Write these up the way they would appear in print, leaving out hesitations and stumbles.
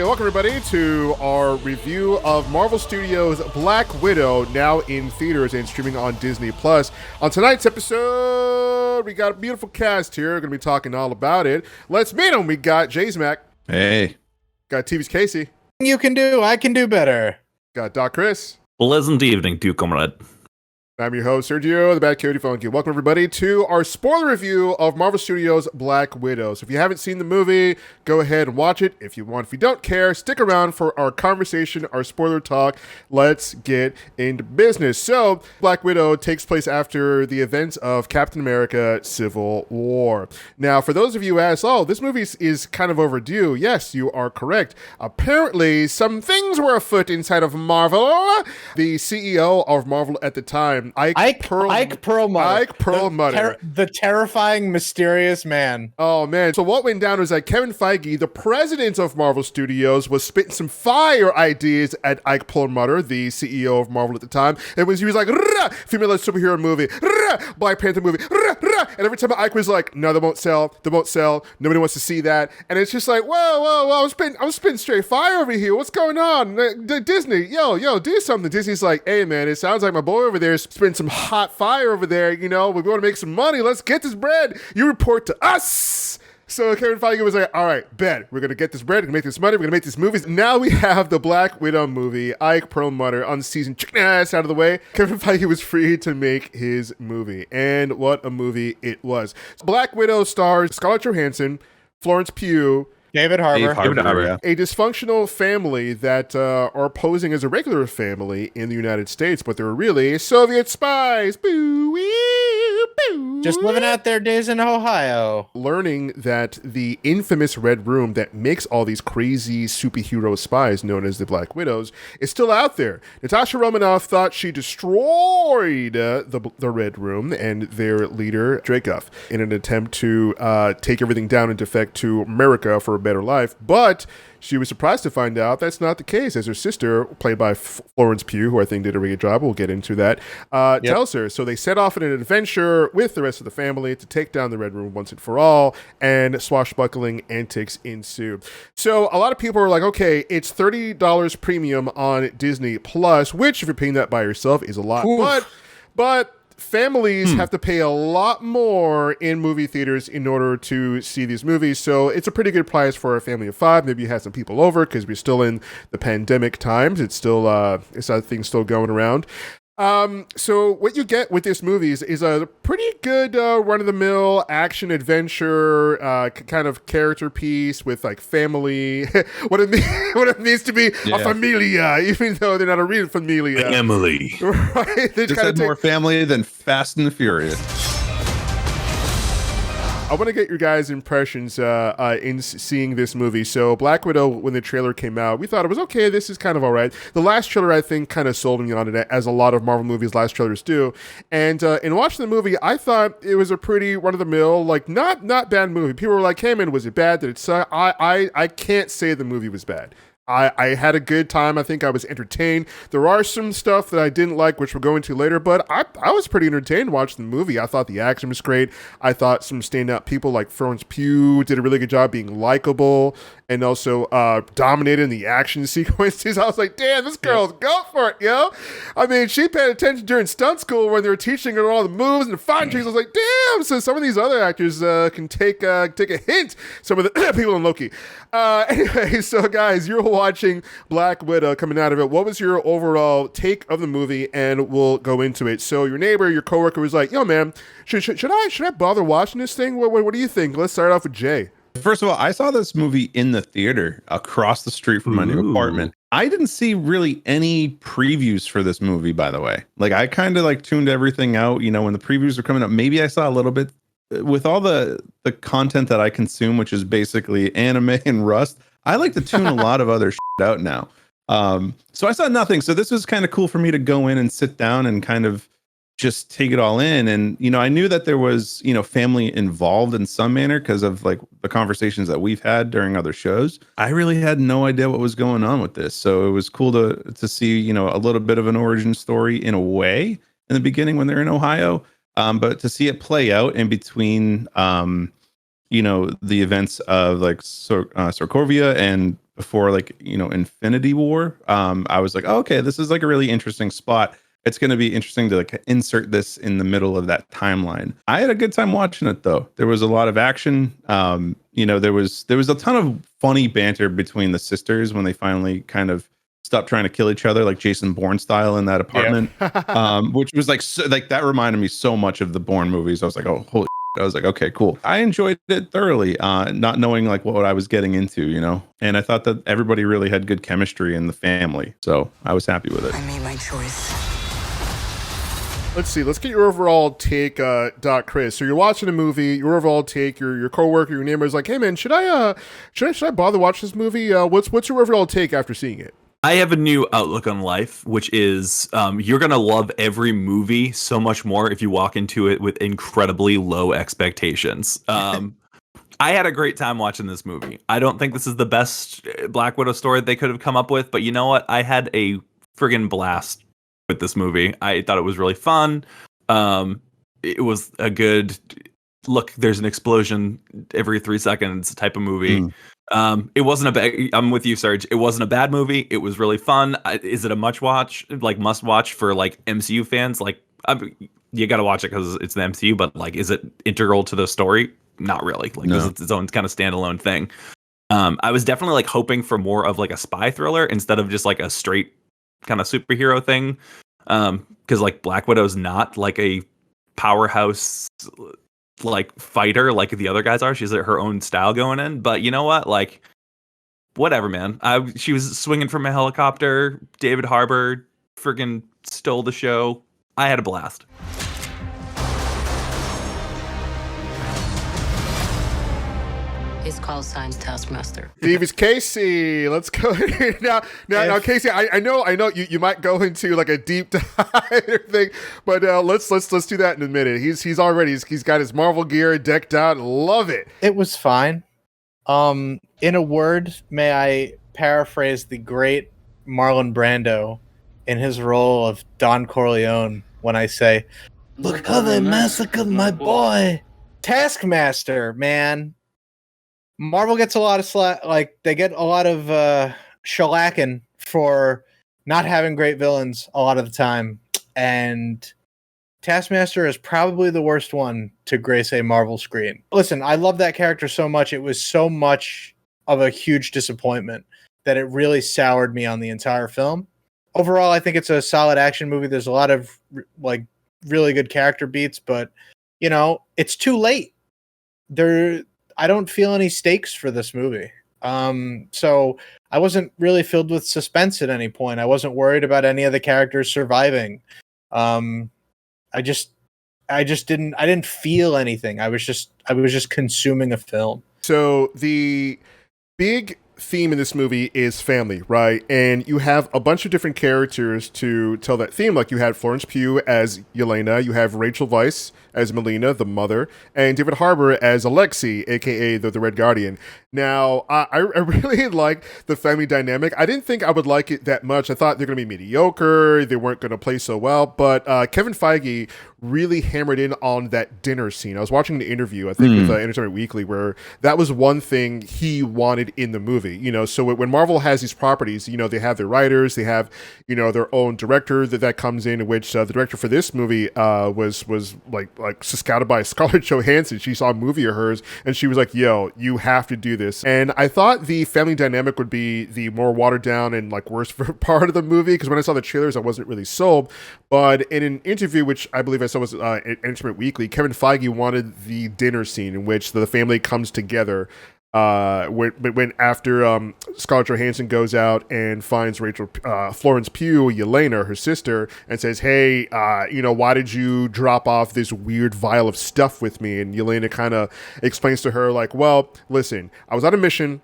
welcome everybody to our review of Marvel Studios' Black Widow, now in theaters and streaming on Disney+. On tonight's episode, we got a beautiful cast here. We're going to be talking all about it. Let's meet them. We got Jaysmac. Hey. Got TV's Casey. You can do, I can do better. Got Doc Chris. Pleasant evening, to comrade. I'm your host, Sergio, the Bad Coyote Funky. Welcome, everybody, to our spoiler review of Marvel Studios' Black Widow. So if you haven't seen the movie, go ahead and watch it. If you want, if you don't care, stick around for our conversation, our spoiler talk. Let's get into business. So, Black Widow takes place after the events of Captain America Civil War. Now, for those of you who ask, oh, this movie is kind of overdue. Yes, you are correct. Apparently, some things were afoot inside of Marvel. The CEO of Marvel at the time, Ike Perlmutter. The terrifying, mysterious man. Oh, man. So what went down was that Kevin Feige, the president of Marvel Studios, was spitting some fire ideas at Ike Perlmutter, the CEO of Marvel at the time. He was like, female superhero movie, Black Panther movie, and every time Ike was like, no, they won't sell, nobody wants to see that. And it's just like, whoa, I'm spitting straight fire over here. What's going on? Disney, yo, do something. Disney's like, hey, man, it sounds like my boy over there is spitting some hot fire over there. You know, we want to make some money. Let's get this bread. You report to us. So Kevin Feige was like, all right, bet. We're going to get this bread. We're going to make this money. We're going to make these movies. Now we have the Black Widow movie, Ike Perlmutter, unseasoned chicken ass out of the way. Kevin Feige was free to make his movie. And what a movie it was. Black Widow stars Scarlett Johansson, Florence Pugh, David Harbour. A dysfunctional family that are posing as a regular family in the United States, but they're really Soviet spies. Just living out their days in Ohio. Learning that the infamous Red Room that makes all these crazy superhero spies known as the Black Widows is still out there. Natasha Romanoff thought she destroyed the Red Room and their leader, Dreykov, in an attempt to take everything down and defect to America for a better life, but she was surprised to find out that's not the case, as her sister, played by Florence Pugh, who I think did a really good job, we'll get into that, tells her. So they set off on an adventure with the rest of the family to take down the Red Room once and for all, and swashbuckling antics ensue. So a lot of people are like, okay, it's $30 premium on Disney Plus, which, if you're paying that by yourself, is a lot. But families have to pay a lot more in movie theaters in order to see these movies, so it's a pretty good price for a family of five. Maybe you have some people over because we're still in the pandemic times. It's still it's that thing still going around. So what you get with this movie is a pretty good run-of-the-mill action adventure kind of character piece with like family, what it means to be a familia, even though they're not a real familia. Family. Right? They just had more family than Fast and the Furious. I want to get your guys' impressions in seeing this movie. So Black Widow, when the trailer came out, we thought it was okay. This is kind of all right. The last trailer, I think, kind of sold me on it, as a lot of Marvel movies' last trailers do. And in watching the movie, I thought it was a pretty run-of-the-mill, like not bad movie. People were like, hey, man, was it bad? Did it suck? I can't say the movie was bad. I had a good time. I think I was entertained. There are some stuff that I didn't like, which we'll go into later, but I was pretty entertained watching the movie. I thought the action was great. I thought some standout people like Florence Pugh did a really good job being likable and also dominated in the action sequences. I was like, damn, this girl's go for it, yo. I mean, she paid attention during stunt school when they were teaching her all the moves and the fighting tricks. I was like, damn. So some of these other actors can take a hint. Some of the people in Loki. Anyway, so guys, you're watching Black Widow coming out of it. What was your overall take of the movie? And we'll go into it. So your neighbor, your coworker was like, yo, man, should I bother watching this thing? What do you think? Let's start off with Jay. First of all, I saw this movie in the theater across the street from my new apartment. I didn't see really any previews for this movie, by the way. Like, I kind of like tuned everything out, you know, when the previews were coming up. Maybe I saw a little bit with all the content that I consume, which is basically anime and Rust. I like to tune a lot of other shit out now. So I saw nothing. So this was kind of cool for me to go in and sit down and kind of just take it all in. And, you know, I knew that there was, you know, family involved in some manner because of like the conversations that we've had during other shows. I really had no idea what was going on with this. So it was cool to see, you know, a little bit of an origin story in a way in the beginning when they're in Ohio. But to see it play out in between the events of like Sokovia and before like Infinity War. I was like, oh, okay, this is like a really interesting spot. It's going to be interesting to like insert this in the middle of that timeline. I had a good time watching it though. There was a lot of action. There was a ton of funny banter between the sisters when they finally kind of stopped trying to kill each other, like Jason Bourne style in that apartment. Which was like that reminded me so much of the Bourne movies. I was like, oh, holy shit. I was like, okay, cool. I enjoyed it thoroughly, not knowing like what I was getting into, and I thought that everybody really had good chemistry in the family. So I was happy with it. I made my choice. Let's see. Let's get your overall take, Doc Chris. So you're watching a movie. Your overall take. Your coworker, your neighbor is like, "Hey man, should I bother watch this movie? What's your overall take after seeing it?" I have a new outlook on life, which is you're going to love every movie so much more if you walk into it with incredibly low expectations. I had a great time watching this movie. I don't think this is the best Black Widow story they could have come up with, but you know what? I had a friggin' blast with this movie. I thought it was really fun. It was a good look. There's an explosion every 3 seconds type of movie. It wasn't a bad. I'm with you, Serge. It wasn't a bad movie. It was really fun. Is it a must watch for like MCU fans? Like, you got to watch it because it's the MCU. But like, is it integral to the story? Not really. Like, no. It's its own kind of standalone thing. I was definitely like hoping for more of like a spy thriller instead of just like a straight kind of superhero thing. Because like Black Widow's not like a powerhouse like fighter like the other guys are. She's her own style going in, but you know what, like whatever, man. She was swinging from a helicopter. David Harbour friggin' stole the show. I had a blast. His call sign's Taskmaster. Davis Casey, let's go now. Casey, I know you might go into like a deep dive thing, but let's do that in a minute. He's got his Marvel gear decked out. Love it. It was fine. In a word, may I paraphrase the great Marlon Brando in his role of Don Corleone when I say, "Look how they massacred my boy." Taskmaster, man. Marvel gets a lot of they get a lot of shellacking for not having great villains a lot of the time, and Taskmaster is probably the worst one to grace a Marvel screen. Listen, I love that character so much. It was so much of a huge disappointment that it really soured me on the entire film. Overall, I think it's a solid action movie. There's a lot of like really good character beats, but it's too late. I don't feel any stakes for this movie. So I wasn't really filled with suspense at any point. I wasn't worried about any of the characters surviving. I didn't feel anything. I was just consuming a film. So the big theme in this movie is family, right? And you have a bunch of different characters to tell that theme. Like you had Florence Pugh as Yelena, you have Rachel Weisz as Melina, the mother, and David Harbour as Alexei, aka the Red Guardian. Now, I really like the family dynamic. I didn't think I would like it that much. I thought they're going to be mediocre. They weren't going to play so well. But Kevin Feige really hammered in on that dinner scene. I was watching the interview, I think, with Entertainment Weekly, where that was one thing he wanted in the movie. So when Marvel has these properties, they have their writers, they have, their own director that comes in which the director for this movie was like scouted by Scarlett Johansson. She saw a movie of hers and she was like, yo, you have to do this. And I thought the family dynamic would be the more watered down and like worst part of the movie, because when I saw the trailers, I wasn't really sold. But in an interview, which I believe I saw was Entertainment Weekly, Kevin Feige wanted the dinner scene in which the family comes together when after Scarlett Johansson goes out and finds Florence Pugh, Yelena, her sister, and says, hey, why did you drop off this weird vial of stuff with me? And Yelena kind of explains to her like, well, listen, I was on a mission.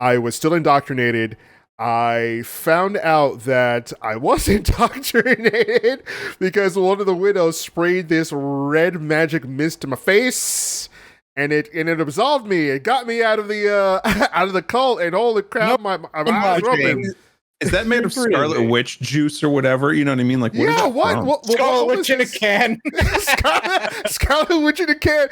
I was still indoctrinated. I found out that I was indoctrinated because one of the widows sprayed this red magic mist to my face. And it absolved me. It got me out of the cult. And holy crap, my eyes were open. Is that made of Scarlet Witch juice or whatever? You know what I mean? Like, what is that from? Scarlet Witch in a can. Scarlet Witch in a can.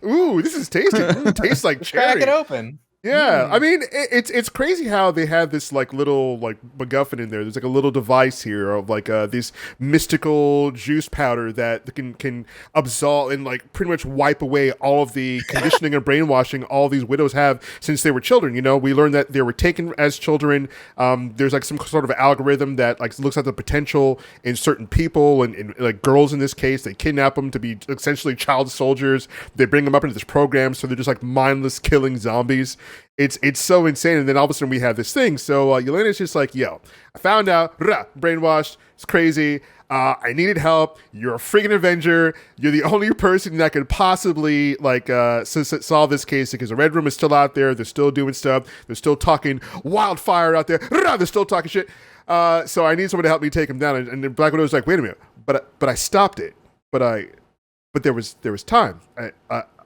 ooh, this is tasty. Tastes like Crack cherry. it open. Yeah, I mean it's crazy how they have this like little like MacGuffin in there. There's like a little device here of like this mystical juice powder that can absolve and like pretty much wipe away all of the conditioning and brainwashing all these widows have since they were children. You know, we learned that they were taken as children. There's like some sort of algorithm that like looks at the potential in certain people and like girls in this case. They kidnap them to be essentially child soldiers. They bring them up into this program, so they're just like mindless killing zombies. It's so insane, and then all of a sudden we have this thing. So Yelena's just like, yo, I found out, brainwashed, it's crazy. I needed help. You're a freaking Avenger. You're the only person that could possibly like solve this case because the Red Room is still out there. They're still doing stuff. They're still talking wildfire out there. They're still talking shit. So I need someone to help me take him down. And then Black Widow's like, wait a minute, but I stopped it. But there was time.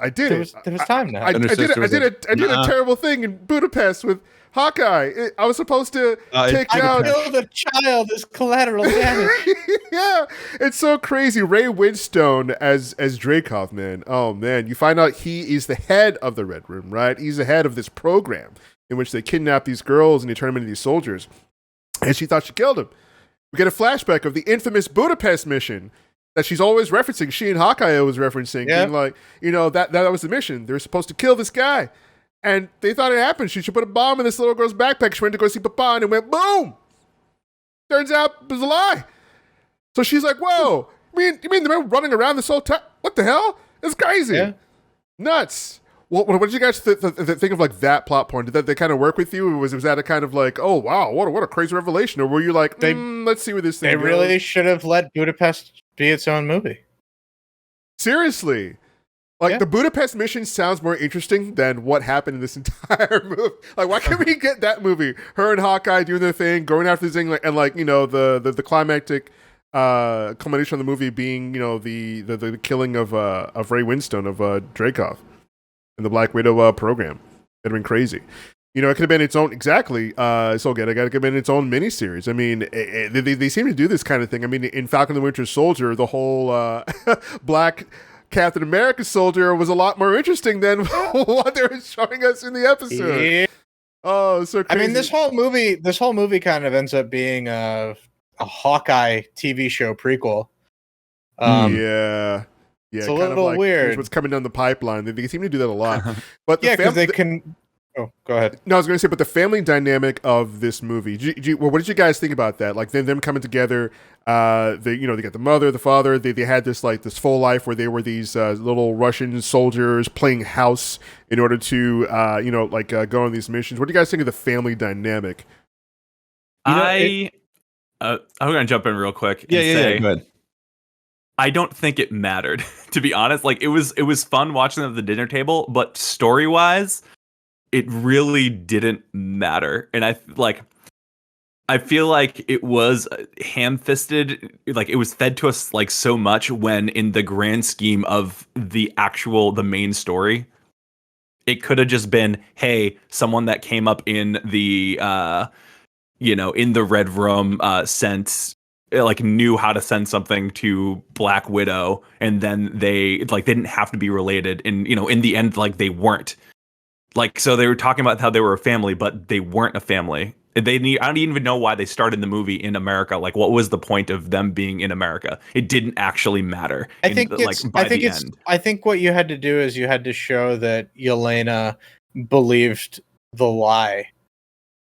I did it. There was time now. I did a terrible thing in Budapest with Hawkeye. I was supposed to take down. I killed a child as collateral damage. Yeah, it's so crazy. Ray Winstone as Dreykov, man. Oh man, you find out he is the head of the Red Room, right? He's the head of this program in which they kidnap these girls and they turn them into these soldiers. And she thought she killed him. We get a flashback of the infamous Budapest mission that she's always referencing. She and Hawkeye was referencing, being like, you know, that was the mission. They were supposed to kill this guy. And they thought it happened. She should put a bomb in this little girl's backpack. She went to go see Papa and it went boom. Turns out it was a lie. So she's like, whoa, you mean they were running around this whole time? What the hell? It's crazy. Yeah. Nuts. What did you guys think of like that plot point? Did they kind of work with you? Or was that a kind of like, oh wow, what a crazy revelation? Or were you like, let's see where this thing goes? They really should have let Budapest be its own movie. Seriously. Like, the Budapest mission sounds more interesting than what happened in this entire movie. Like, why can't we get that movie? Her and Hawkeye doing their thing, going after this thing, and like, you know, the climactic culmination of the movie being, you know, the killing of Ray Winstone, of Dreykov, and the Black Widow program. It'd have been crazy. You know, it could have been its ould have been its own miniseries. I mean, they seem to do this kind of thing. I mean, in Falcon and the Winter Soldier, the whole Black Captain America soldier was a lot more interesting than what they were showing us in the episode. Yeah. Oh, so crazy. I mean, this whole movie kind of ends up being a Hawkeye TV show prequel. Yeah, it's a little like, weird. What's coming down the pipeline? They seem to do that a lot. But yeah, because they can. Oh, go ahead. No, I was going to say, but the family dynamic of this movie. What did you guys think about that? Like them coming together. They got the mother, the father. They had this full life where they were these little Russian soldiers playing house in order to go on these missions. What do you guys think of the family dynamic? I'm going to jump in real quick. Yeah. Go ahead. I don't think it mattered, to be honest. Like it was fun watching them at the dinner table, but story wise, it really didn't matter. And I feel like it was ham-fisted, like it was fed to us like so much when in the grand scheme of the main story, it could have just been, hey, someone that came up in the in the Red Room knew how to send something to Black Widow, and then they didn't have to be related, and in the end they weren't. So they were talking about how they were a family, but they weren't a family. I don't even know why they started the movie in America. Like, what was the point of them being in America? It didn't actually matter. I think what you had to do is you had to show that Yelena believed the lie,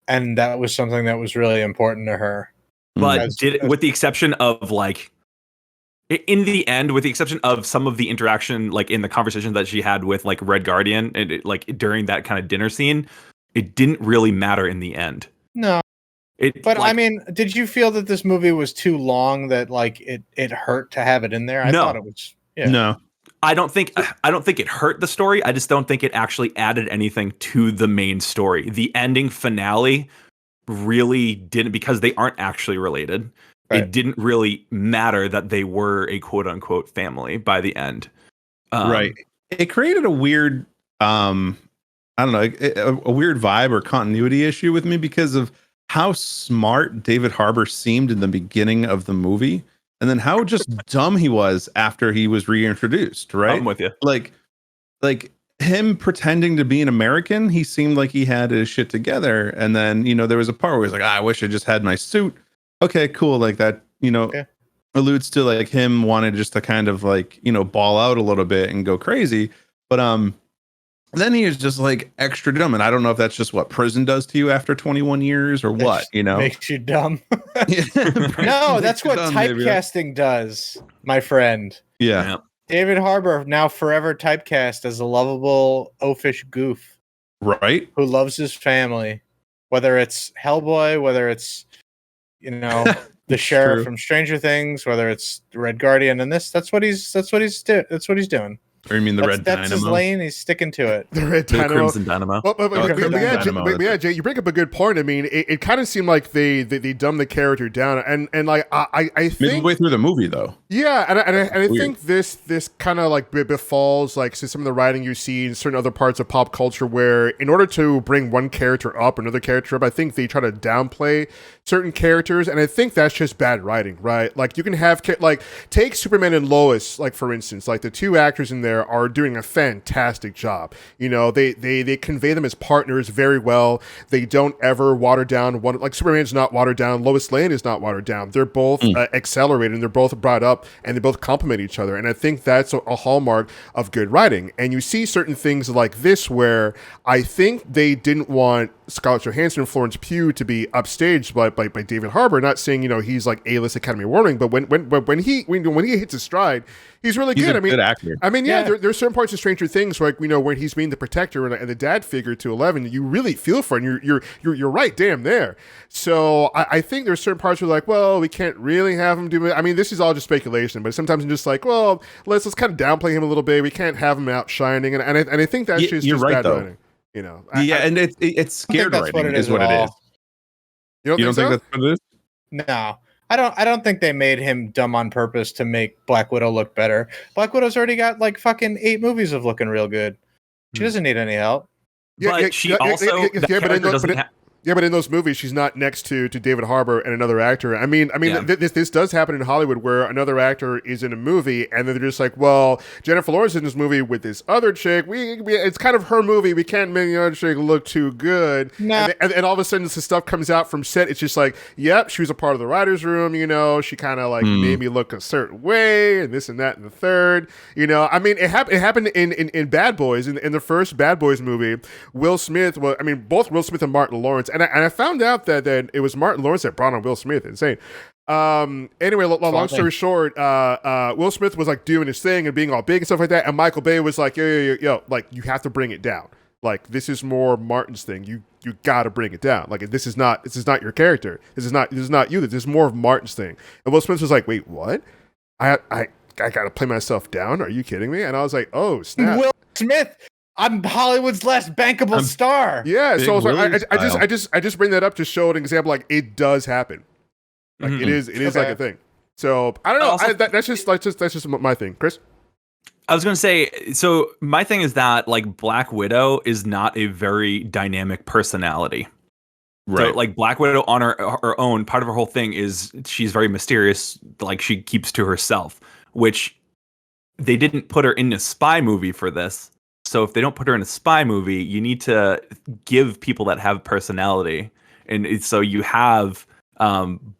and that was something that was really important to her. But with the exception of in the end, with the exception of some of the interaction, in the conversation that she had with Red Guardian, and during that kind of dinner scene, it didn't really matter in the end. No. I mean, did you feel that this movie was too long that it hurt to have it in there? I thought it was. Yeah. No. I don't think it hurt the story. I just don't think it actually added anything to the main story. The ending finale really didn't, because they aren't actually related. Right. It didn't really matter that they were a quote unquote family by the end. Right. It created a weird, I don't know, a weird vibe or continuity issue with me because of how smart David Harbour seemed in the beginning of the movie, and then how just dumb he was after he was reintroduced. Right. I'm with you. like him pretending to be an American, he seemed like he had his shit together. And then, there was a part where he's like, I wish I just had my suit. Okay, cool. Like that, Okay. alludes to like him wanted just to kind of like, ball out a little bit and go crazy. But then he is just like extra dumb. And I don't know if that's just what prison does to you after 21 years or what, Makes you dumb. No, No, that's what typecasting does, my friend. Yeah. David Harbour now forever typecast as a lovable oafish goof Right. who loves his family, whether it's Hellboy, whether it's the sheriff true. from Stranger Things, whether it's Red Guardian, and that's what he's doing. Or you mean the Red That's his Dynamo? lane. He's sticking to it. The Red The Dynamo. Crimson Dynamo. But Crimson Dynamo. yeah, Jay, you bring up a good point. I mean, it kind of seemed like they dumbed the character down, and like I think Midway through the movie, though. yeah, and I Weird. think this kind of like befalls like some of the writing you see in certain other parts of pop culture, where in order to bring one character up, another character up, I think they try to downplay certain characters, and I think that's just bad writing, right? Like you can have like take Superman and Lois, like for instance, like the two actors in there are doing a fantastic job. They convey them as partners very well. They don't ever water down one. Like Superman's not watered down. Lois Lane is not watered down. They're both accelerated, and they're both brought up, and they both complement each other. And I think that's a hallmark of good writing. And you see certain things like this where I think they didn't want Scarlett Johansson and Florence Pugh to be upstaged by David Harbour. Not saying he's like A-list Academy Award, but when he hits his stride, he's really He's good. a good actor. I mean, there's certain parts of Stranger Things, like when he's being the protector and the dad figure to 11, you really feel for him. You're right, damn there. So I think there's certain parts where like, well, we can't really have him do it. I mean, this is all just speculation, but sometimes I'm just like, well, let's kind of downplay him a little bit. We can't have him outshining, and I think that's just right, bad though. writing. And it's scared that's what writing it is is what at it all. is. You don't You don't think think so? that's what it is? No, I don't think they made him dumb on purpose to make Black Widow look better. Black Widow's already got like fucking 8 movies of looking real good. She doesn't need any help. But she also the character doesn't have. Yeah, but in those movies, she's not next to David Harbour and another actor. I mean, Yeah. this does happen in Hollywood where another actor is in a movie and then they're just like, well, Jennifer Lawrence is in this movie with this other chick. We it's kind of her movie. We can't make the other chick look too good. Nah. And all of a sudden, this stuff comes out from set. It's just like, yep, she was a part of the writers' room. She kind of like made me look a certain way, and this and that and the third. I mean, it happened in Bad Boys in the first Bad Boys movie. Will Smith both Will Smith and Martin Lawrence. And I found out that it was Martin Lawrence that brought on Will Smith. Insane. Anyway, long story short, Will Smith was like doing his thing and being all big and stuff like that, and Michael Bay was like, yo, like you have to bring it down. Like this is more Martin's thing. You got to bring it down. Like this is not your character. This is not you. This is more of Martin's thing. And Will Smith was like, wait, what? I got to play myself down? Are you kidding me? And I was like, oh snap. Will Smith, I'm Hollywood's less bankable star. Yeah, Big so I was like, Willie I just bring that up to show an example. Like it does happen. Like it is like a thing. So I don't know. Also- That's just my thing, Chris. I was going to say, so my thing is that like Black Widow is not a very dynamic personality. Right. So like Black Widow on her own, part of her whole thing is she's very mysterious. Like she keeps to herself, which they didn't put her in a spy movie for this. So if they don't put her in a spy movie, you need to give people that have personality. And so you have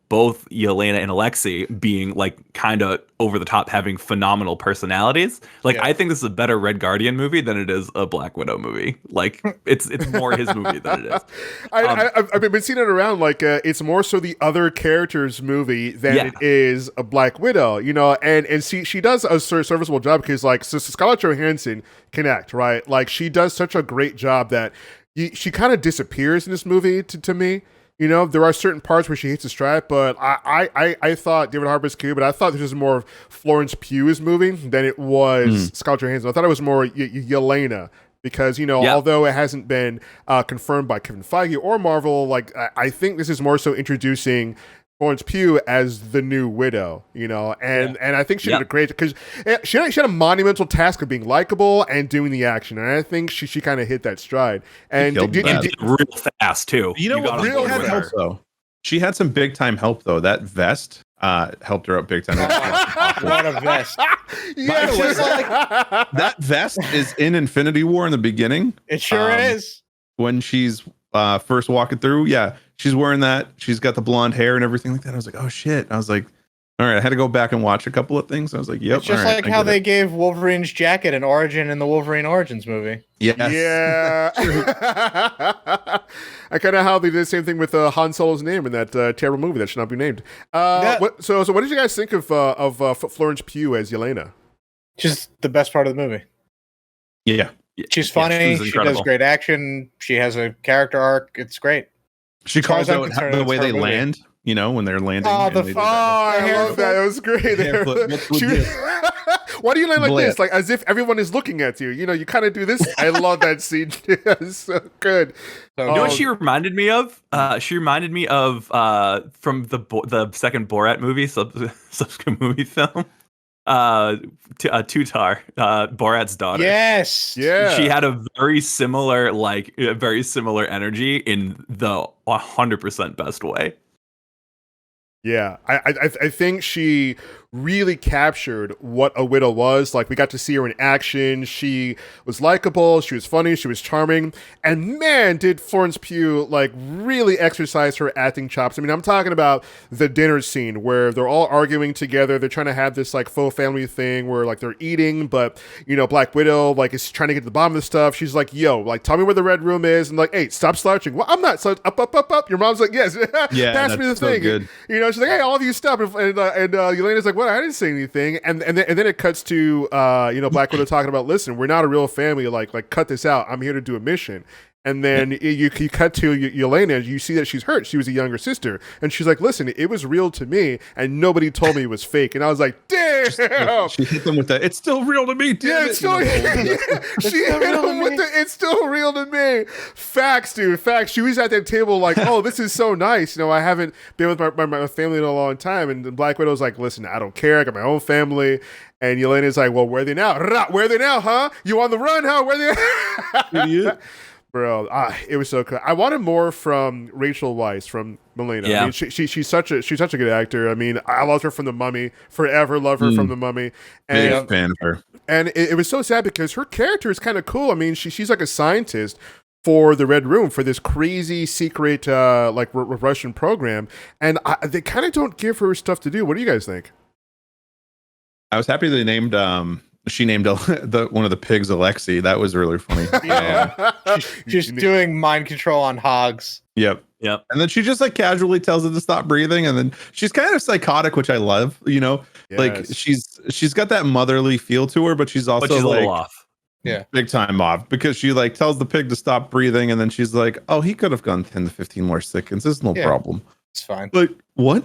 both Yelena and Alexei being like kind of over the top, having phenomenal personalities. Like I think this is a better Red Guardian movie than it is a Black Widow movie. Like it's more his movie than it is. I've been seeing it around like it's more so the other characters' movie than it is a Black Widow, and she does a serviceable job because like so Scarlett Johansson can act, right? Like she does such a great job that she kind of disappears in this movie to me. There are certain parts where she hits a stride, but I thought David Harbour's cool, but I thought this was more Florence Pugh's movie than it was Scarlett Johansson. I thought it was more Yelena because, although it hasn't been confirmed by Kevin Feige or Marvel, like I think this is more so introducing Florence Pugh as the new Widow, and I think she did a great because she had a monumental task of being likable and doing the action, and I think she kind of hit that stride and Real fast too. You know what? real Really had help though. She had some big time help though. That vest helped her out big time. What a vest. Yeah, the way, that vest is in Infinity War in the beginning. It sure is. When she's first walking through. Yeah, she's wearing that. She's got the blonde hair and everything like that. I was like, oh shit. I was like, all right. I had to go back and watch a couple of things. I was like, yep. It's just like how they gave Wolverine's jacket an origin in the Wolverine Origins movie. Yes. Yeah. I kind of how they did the same thing with Han Solo's name in that terrible movie that should not be named. So what did you guys think of Florence Pugh as Yelena? She's the best part of the movie. Yeah. She's funny. She was she does great action. She has a character arc. It's great. She calls out the way they land. You know, when they're landing. I love that. It was great. Why do you land like this? Like as if everyone is looking at you. You know, you kind of do this. I love that scene. It's so good. You know what she reminded me of? She reminded me of from the second Borat movie, subsequent movie film. Tutar, Borat's daughter. Yes. Yeah. She had a very similar energy in the 100% best way. Yeah, I think she really captured what a widow was. Like, we got to see her in action. She was likable, she was funny, she was charming, and man, did Florence Pugh like really exercise her acting chops. I mean, I'm talking about the dinner scene where they're all arguing together. They're trying to have this like faux family thing where like they're eating, but you know, Black Widow like is trying to get to the bottom of the stuff. She's like, "Yo, like, tell me where the red room is," and like, "Hey, stop slouching." Well, I'm not. So up. Your mom's like, "Yes, yeah, pass me the so thing." Good. You know, she's like, "Hey, all of you stop," and Yelena's like, "What? I didn't say anything." And then it cuts to Black Widow talking about, "Listen, we're not a real family. Like cut this out. I'm here to do a mission." And then you cut to Yelena. You see that she's hurt. She was a younger sister, and she's like, "Listen, it was real to me, and nobody told me it was fake." And I was like, "Damn!" She hit them with that. It's still real to me. Yeah, it's still. She hit him with the. It's still real to me. Facts, dude. Facts. She was at that table like, "Oh, this is so nice." You know, I haven't been with my family in a long time, and Black Widow's like, "Listen, I don't care. I got my own family." And Yelena's like, "Well, where are they now? Where are they now? Huh? You on the run? Huh? Where are they?" Idiot. Bro, it was so cool. I wanted more from Rachel Weisz from Melina. Yeah. I mean, she's such a good actor. I mean, I loved her from The Mummy. Forever love her from The Mummy. And big fan of her. And it was so sad because her character is kind of cool. I mean, she's like a scientist for the Red Room, for this crazy secret Russian program, and they kind of don't give her stuff to do. What do you guys think? I was happy they named she named one of the pigs Alexei. That was really funny. Yeah. She's doing mind control on hogs. Yep. And then she just like casually tells it to stop breathing, and then she's kind of psychotic, which I love. You know, like she's got that motherly feel to her, but she's also a like, little off. Yeah, big time off, because she like tells the pig to stop breathing, and then she's like, "Oh, he could have gone 10 to 15 more seconds. It's no problem. It's fine." Like what?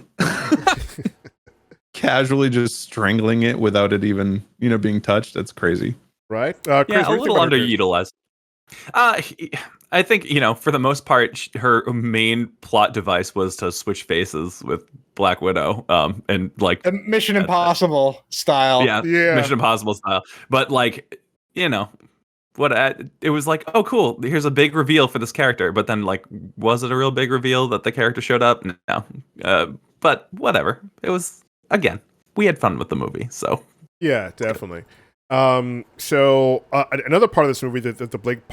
Casually just strangling it without it even, being touched. That's crazy. Right? Chris, yeah, a little underutilized. I think, for the most part, her main plot device was to switch faces with Black Widow, and like Mission Impossible style. Yeah, Mission Impossible style. But like, it was like, oh, cool, here's a big reveal for this character. But then, like, was it a real big reveal that the character showed up? No. But whatever. It was. Again, we had fun with the movie, so yeah, definitely. So another part of this movie that the big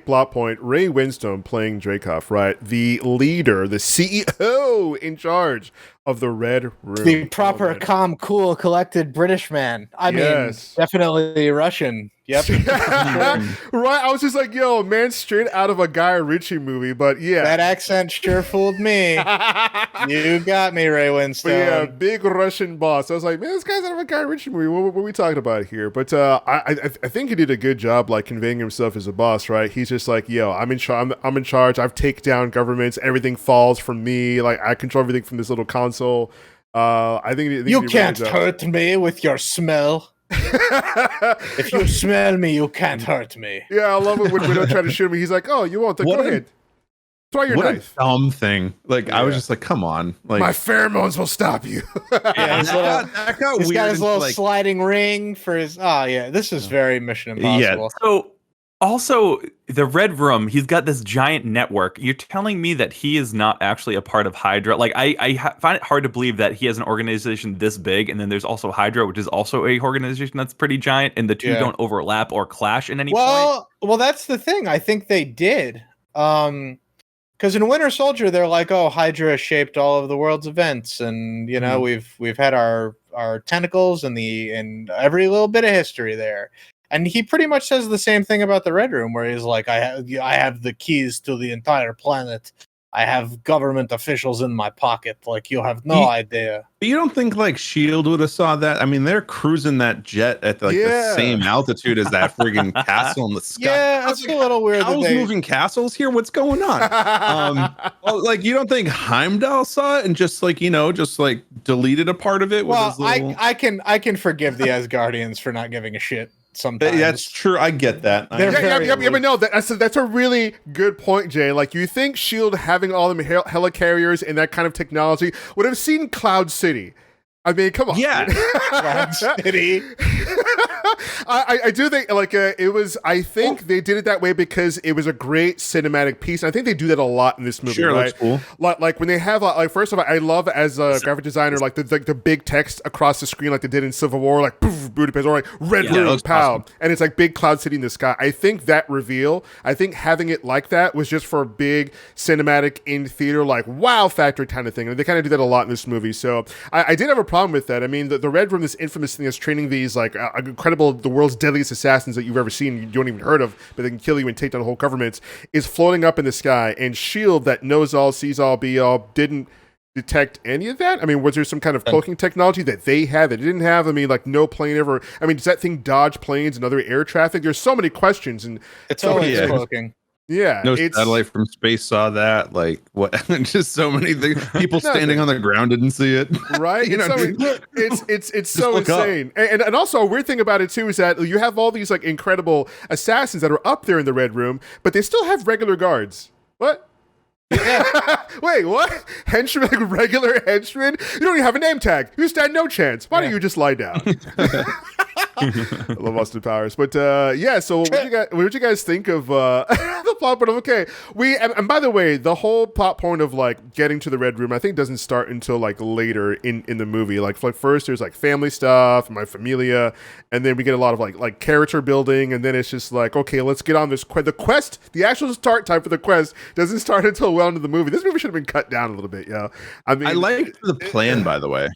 plot point, Ray Winstone playing Dreykov, right? The leader, the CEO in charge of the Red Room. The proper, calm, cool, collected British man. I mean, definitely Russian. Yep. Right. I was just like, yo, man, straight out of a Guy Ritchie movie, but yeah. That accent sure fooled me. You got me, Ray Winstone. But yeah, big Russian boss. I was like, man, this guy's out of a Guy Ritchie movie. What are we talking about here? But I think he did a good job, like, conveying himself as a boss, right? He's just like, yo, I'm in charge. I've taken down governments. Everything falls from me. Like, I control everything from this little console. I think you can't hurt me with your smell. If you smell me, you can't hurt me. Yeah, I love it when we don't try to shoot me. He's like, "Oh, you won't? Go ahead, try your knife." A dumb thing. Like I was just like, "Come on!" Like my pheromones will stop you. Yeah, that got he's weird. got his little sliding ring for his. Oh yeah, this is very Mission Impossible. So Also, the Red Room, he's got this giant network. You're telling me that he is not actually a part of Hydra? Like, I find it hard to believe that he has an organization this big, and then there's also Hydra, which is also a organization that's pretty giant, and the two Yeah. don't overlap or clash in any point. Well, that's the thing. I think they did. Because in Winter Soldier, they're like, "Oh, Hydra shaped all of the world's events, and you know, we've had our tentacles and every little bit of history there." And he pretty much says the same thing about the Red Room, where he's like, I have the keys to the entire planet. I have government officials in my pocket. Like, you have no idea." You don't think like Shield would have saw that? I mean, they're cruising that jet at like the same altitude as that friggin' castle in the sky. Yeah, I was it's a little weird. I was moving castles here. What's going on? Well, like, you don't think Heimdall saw it and just like, you know, just like deleted a part of it? Well, with his little... I can forgive the Asgardians for not giving a shit sometimes. That's true. I get that. But no, that's a really good point, Jay. Like, you think Shield having all them helicarriers and that kind of technology would have seen Cloud City? I mean, come on. Yeah. Cloud City. I do think like it was. I think they did it that way because it was a great cinematic piece. And I think they do that a lot in this movie. Sure, right? looks cool. Like when they have like first of all, I love as a graphic designer like the big text across the screen like they did in Civil War, like poof, Budapest, or like Red Room, pow, awesome. And it's like big Cloud City in the sky. I think that reveal, I think having it like that was just for a big cinematic in theater like wow factor kind of thing. And they kind of do that a lot in this movie. So I did have a problem with that. I mean, the Red Room, this infamous thing that's training these like incredible, the world's deadliest assassins that you've ever seen, you don't even heard of, but they can kill you and take down whole governments, is floating up in the sky. And S.H.I.E.L.D., that knows all, sees all, be all, didn't detect any of that? I mean, was there some kind of cloaking technology that they had that it didn't have? I mean, like no plane ever. I mean, does that thing dodge planes and other air traffic? There's so many questions, and it's always cloaking. Yeah, no satellite from space saw that. Like what? Just so many things. People standing on the ground didn't see it. Right? You know, it's so insane. And also a weird thing about it too is that you have all these like incredible assassins that are up there in the Red Room, but they still have regular guards. What? Yeah. Wait, what? Henchmen, like regular henchmen? You don't even have a name tag. You stand no chance. Why don't you just lie down? I love Austin Powers. But yeah, so what did you guys think of the plot point of and by the way, the whole plot point of like getting to the Red Room I think doesn't start until like later in the movie. Like first there's like family stuff, my familia, and then we get a lot of like character building, and then it's just like, okay, let's get on this the quest. The actual start time for the quest doesn't start until well into the movie. This movie should have been cut down a little bit, I mean, I liked the plan, by the way.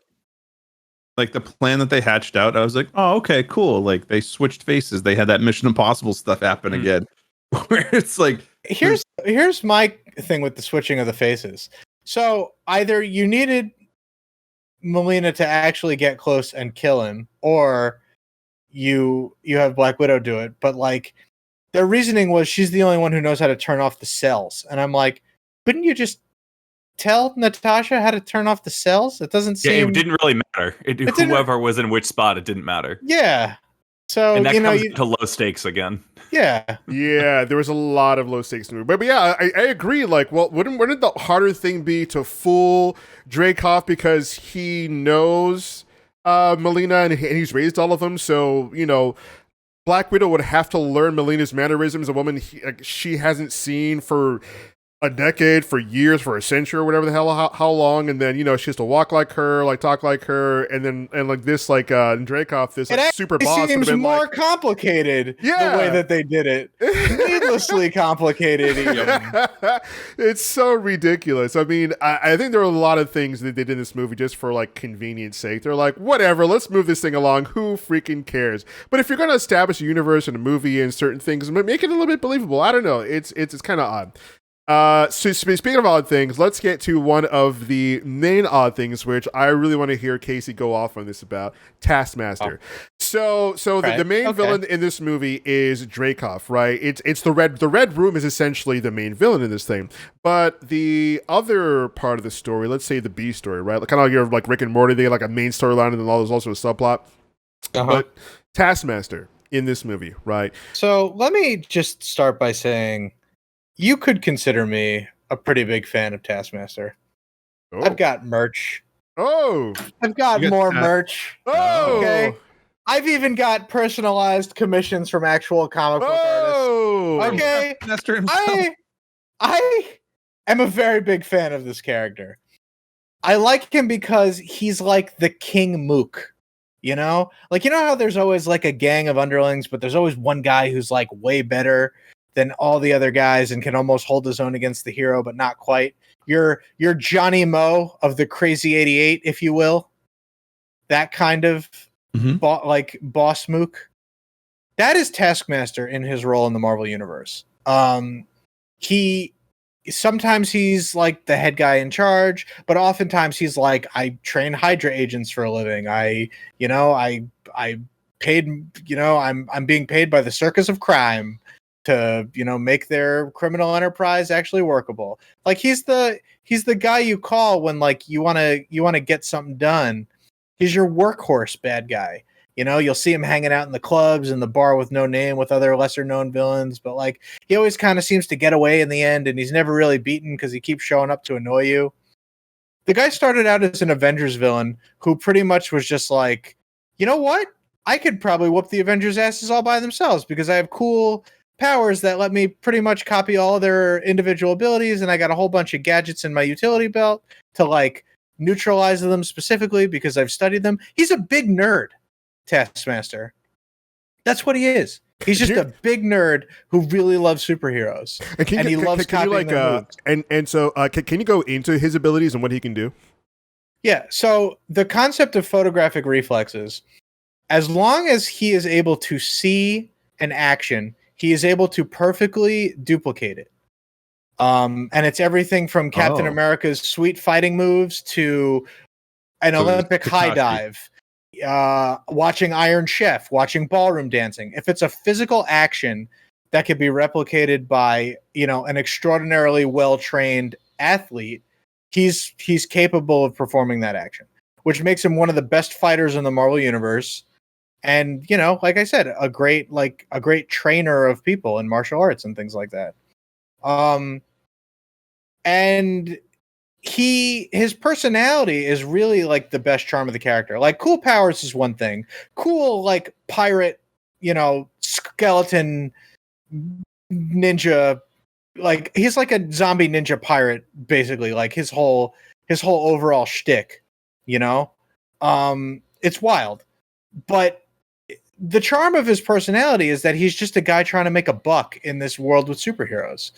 Like the plan that they hatched out, I was like, oh, okay, cool. Like they switched faces. They had that Mission Impossible stuff happen again. Where it's like, here's my thing with the switching of the faces. So either you needed Melina to actually get close and kill him, or you have Black Widow do it. But like their reasoning was she's the only one who knows how to turn off the cells. And I'm like, couldn't you just tell Natasha how to turn off the cells? It doesn't seem... it didn't really matter. Whoever was in which spot, it didn't matter. Yeah. So, and that comes to low stakes again. Yeah. Yeah, there was a lot of low stakes in the movie. But yeah, I agree. Like, well, wouldn't the harder thing be to fool Dreykov because he knows Melina and he's raised all of them? So, you know, Black Widow would have to learn Melina's mannerisms, a woman she hasn't seen for a decade, for years, for a century, or whatever the hell, how long, and then, you know, she has to walk like her, like talk like her, and like this, like Dreykov, this like, super boss. It seems more complicated. Yeah, the way that they did it, needlessly complicated. It's so ridiculous. I mean, I think there are a lot of things that they did in this movie just for like convenience sake. They're like, whatever, let's move this thing along. Who freaking cares? But if you're going to establish a universe and a movie and certain things, make it a little bit believable. I don't know. It's kind of odd. So speaking of odd things, let's get to one of the main odd things, which I really want to hear Casey go off on this about, Taskmaster. So right. the main villain in this movie is Dreykov, right? It's the Red Room is essentially the main villain in this thing. But the other part of the story, let's say the B story, right? Kind of like your like Rick and Morty, they get like a main storyline and then there's also a subplot. But Taskmaster in this movie, right? So let me just start by saying, you could consider me a pretty big fan of Taskmaster. I've got merch. I've got more merch. Okay. I've even got personalized commissions from actual comic book Oh, artists. Okay, Master himself. I am a very big fan of this character. I like him because he's like the King Mook. You know how there's always like a gang of underlings, but there's always one guy who's like way better than all the other guys and can almost hold his own against the hero, but not quite. You're Johnny Moe of the Crazy 88, if you will. That kind of boss mook. That is Taskmaster in his role in the Marvel Universe. Sometimes he's like the head guy in charge, but oftentimes he's like, I train Hydra agents for a living. I'm being paid by the Circus of Crime to, make their criminal enterprise actually workable. Like he's the guy you call when like you want to get something done. He's your workhorse bad guy. You'll see him hanging out in the clubs and the bar with no name with other lesser known villains, but like he always kind of seems to get away in the end, and he's never really beaten because he keeps showing up to annoy you. The guy started out as an Avengers villain who pretty much was just like, you know what? I could probably whoop the Avengers' asses all by themselves because I have cool powers that let me pretty much copy all of their individual abilities, and I got a whole bunch of gadgets in my utility belt to like neutralize them specifically because I've studied them. He's a big nerd. Taskmaster. That's what he is. He's just a big nerd who really loves superheroes, and he loves copying their moves. So can you go into his abilities and what he can do? Yeah. So the concept of photographic reflexes, as long as he is able to see an action, he is able to perfectly duplicate it. And it's everything from Captain America's sweet fighting moves to an Olympic high dive. Watching Iron Chef, watching ballroom dancing. If it's a physical action that could be replicated by, an extraordinarily well-trained athlete, he's capable of performing that action, which makes him one of the best fighters in the Marvel Universe. And, like I said, a great trainer of people in martial arts and things like that. And his personality is really like the best charm of the character. Like cool powers is one thing. Cool like pirate, skeleton ninja, like he's like a zombie ninja pirate basically. Like his whole overall shtick, it's wild. But the charm of his personality is that he's just a guy trying to make a buck in this world with superheroes.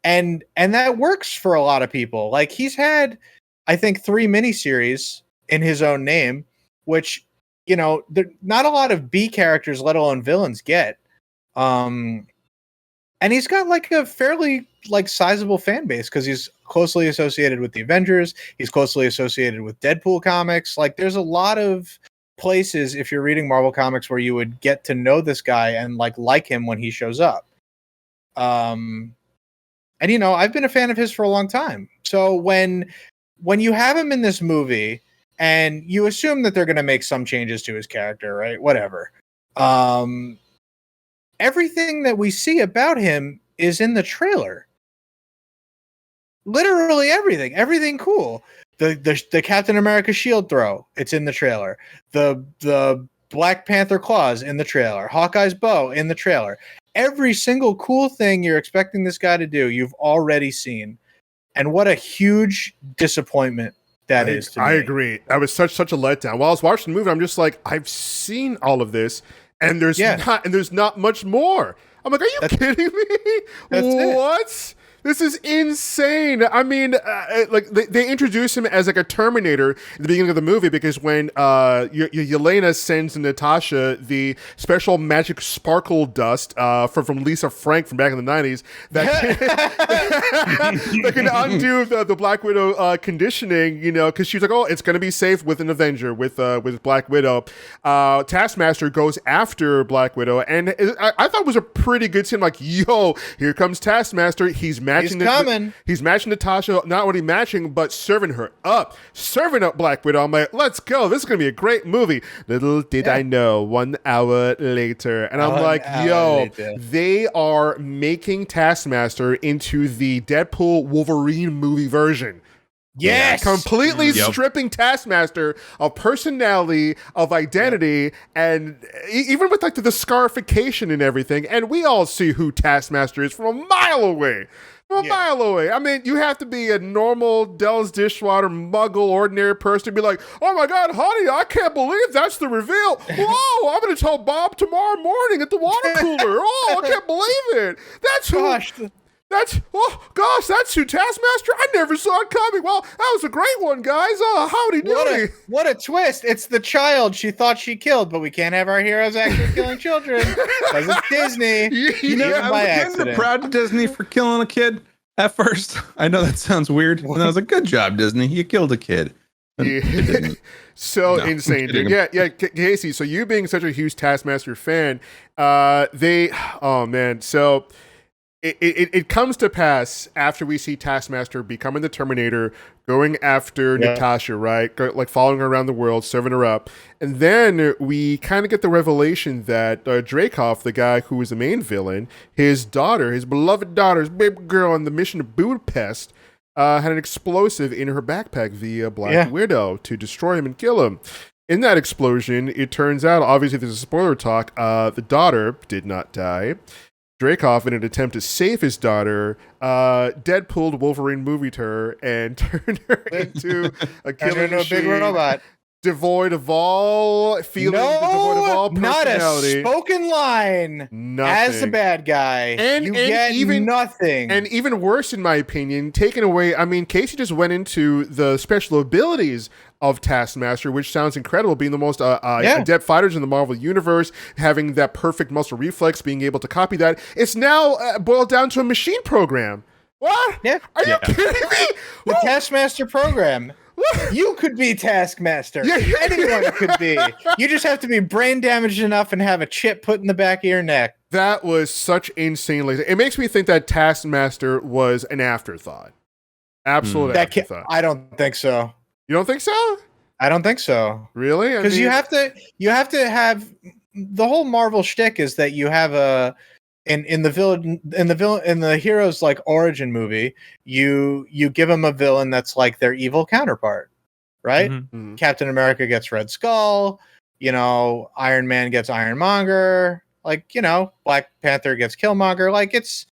And that works for a lot of people. Like he's had, I think, 3 miniseries in his own name, which, not a lot of B characters, let alone villains, get. And he's got like a fairly like sizable fan base because he's closely associated with the Avengers. He's closely associated with Deadpool comics. Like there's a lot of places if you're reading Marvel comics where you would get to know this guy and like him when he shows up. And I've been a fan of his for a long time. So when you have him in this movie and you assume that they're going to make some changes to his character, right? Whatever. Everything that we see about him is in the trailer. Literally everything cool. The Captain America shield throw, it's in the trailer. The Black Panther claws in the trailer. Hawkeye's bow in the trailer. Every single cool thing you're expecting this guy to do, you've already seen. And what a huge disappointment that is to me. I agree. That was such a letdown. While I was watching the movie, I'm just like, I've seen all of this, and there's not much more. I'm like, are you kidding me? What? This is insane. I mean, they introduce him as like a Terminator at the beginning of the movie because when Yelena sends Natasha the special magic sparkle dust from Lisa Frank from back in the 90s that can undo the Black Widow conditioning, because she's like, oh, it's going to be safe with an Avenger, with Black Widow. Taskmaster goes after Black Widow, and I thought it was a pretty good scene. Like, yo, here comes Taskmaster. He's matching. He's matching Natasha, not only matching, but serving up Black Widow. I'm like, let's go. This is going to be a great movie. Little did I know, 1 hour later. And I'm like, yo, they are making Taskmaster into the Deadpool Wolverine movie version. Yes. Completely Yep. stripping Taskmaster of personality, of identity, and even with like the scarification and everything. And we all see who Taskmaster is from a mile away. From a mile away. I mean, you have to be a normal Dell's dishwater muggle ordinary person to be like, oh my God, honey, I can't believe that's the reveal. Whoa, I'm going to tell Bob tomorrow morning at the water cooler. Oh, I can't believe it. That's who. Gosh. That's who Taskmaster. I never saw it coming. Well, that was a great one, guys. Howdy doody. What a twist. It's the child she thought she killed, but we can't have our heroes actually killing children because it's Disney. You know, Even I by was kind accident. of proud of Disney for killing a kid at first. I know that sounds weird. And I was like, good job, Disney. You killed a kid. Yeah. So No, insane, I'm dude. kidding. Yeah. Casey, so you being such a huge Taskmaster fan, oh man. So it comes to pass after we see Taskmaster becoming the Terminator, going after Natasha, right? Like following her around the world, serving her up. And then we kind of get the revelation that Dreykov, the guy who was the main villain, his daughter, his beloved daughter, his baby girl on the mission to Budapest, had an explosive in her backpack via Black Widow to destroy him and kill him. In that explosion, it turns out, obviously there's a spoiler talk, the daughter did not die. Dreykov, in an attempt to save his daughter, Deadpooled Wolverine movied her and turned her into a killing a big machine, robot. devoid of all feelings, devoid of all not a personality. spoken line. Nothing. As the bad guy, you get nothing. And even worse, in my opinion, taken away. I mean, Casey just went into the special abilities of Taskmaster, which sounds incredible, being the most adept fighters in the Marvel Universe, having that perfect muscle reflex, being able to copy that. It's now boiled down to a machine program. What? Yeah. Are you kidding me? The Taskmaster program. You could be Taskmaster. Yeah. Anyone could be. You just have to be brain damaged enough and have a chip put in the back of your neck. That was such insane. It makes me think that Taskmaster was an afterthought. Absolute afterthought. I don't think so. You don't think so? I don't think so. Really? Because you have to have the whole Marvel shtick is that you have in the hero's like origin movie, you give them a villain that's like their evil counterpart, right? Mm-hmm. Captain America gets Red Skull, Iron Man gets Ironmonger, Black Panther gets Killmonger. Like it's,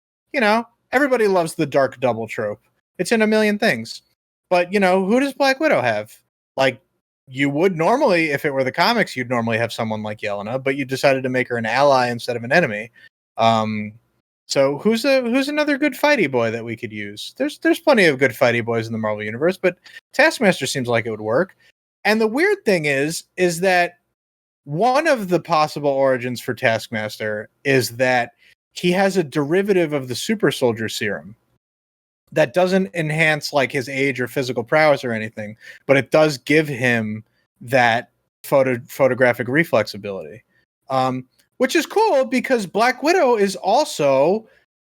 everybody loves the dark double trope. It's in a million things. But, who does Black Widow have? Like, you would normally, if it were the comics, you'd normally have someone like Yelena, but you decided to make her an ally instead of an enemy. So who's another good fighty boy that we could use? There's plenty of good fighty boys in the Marvel Universe, but Taskmaster seems like it would work. And the weird thing is that one of the possible origins for Taskmaster is that he has a derivative of the super soldier serum that doesn't enhance like his age or physical prowess or anything, but it does give him that photographic reflex ability, which is cool because Black Widow is also,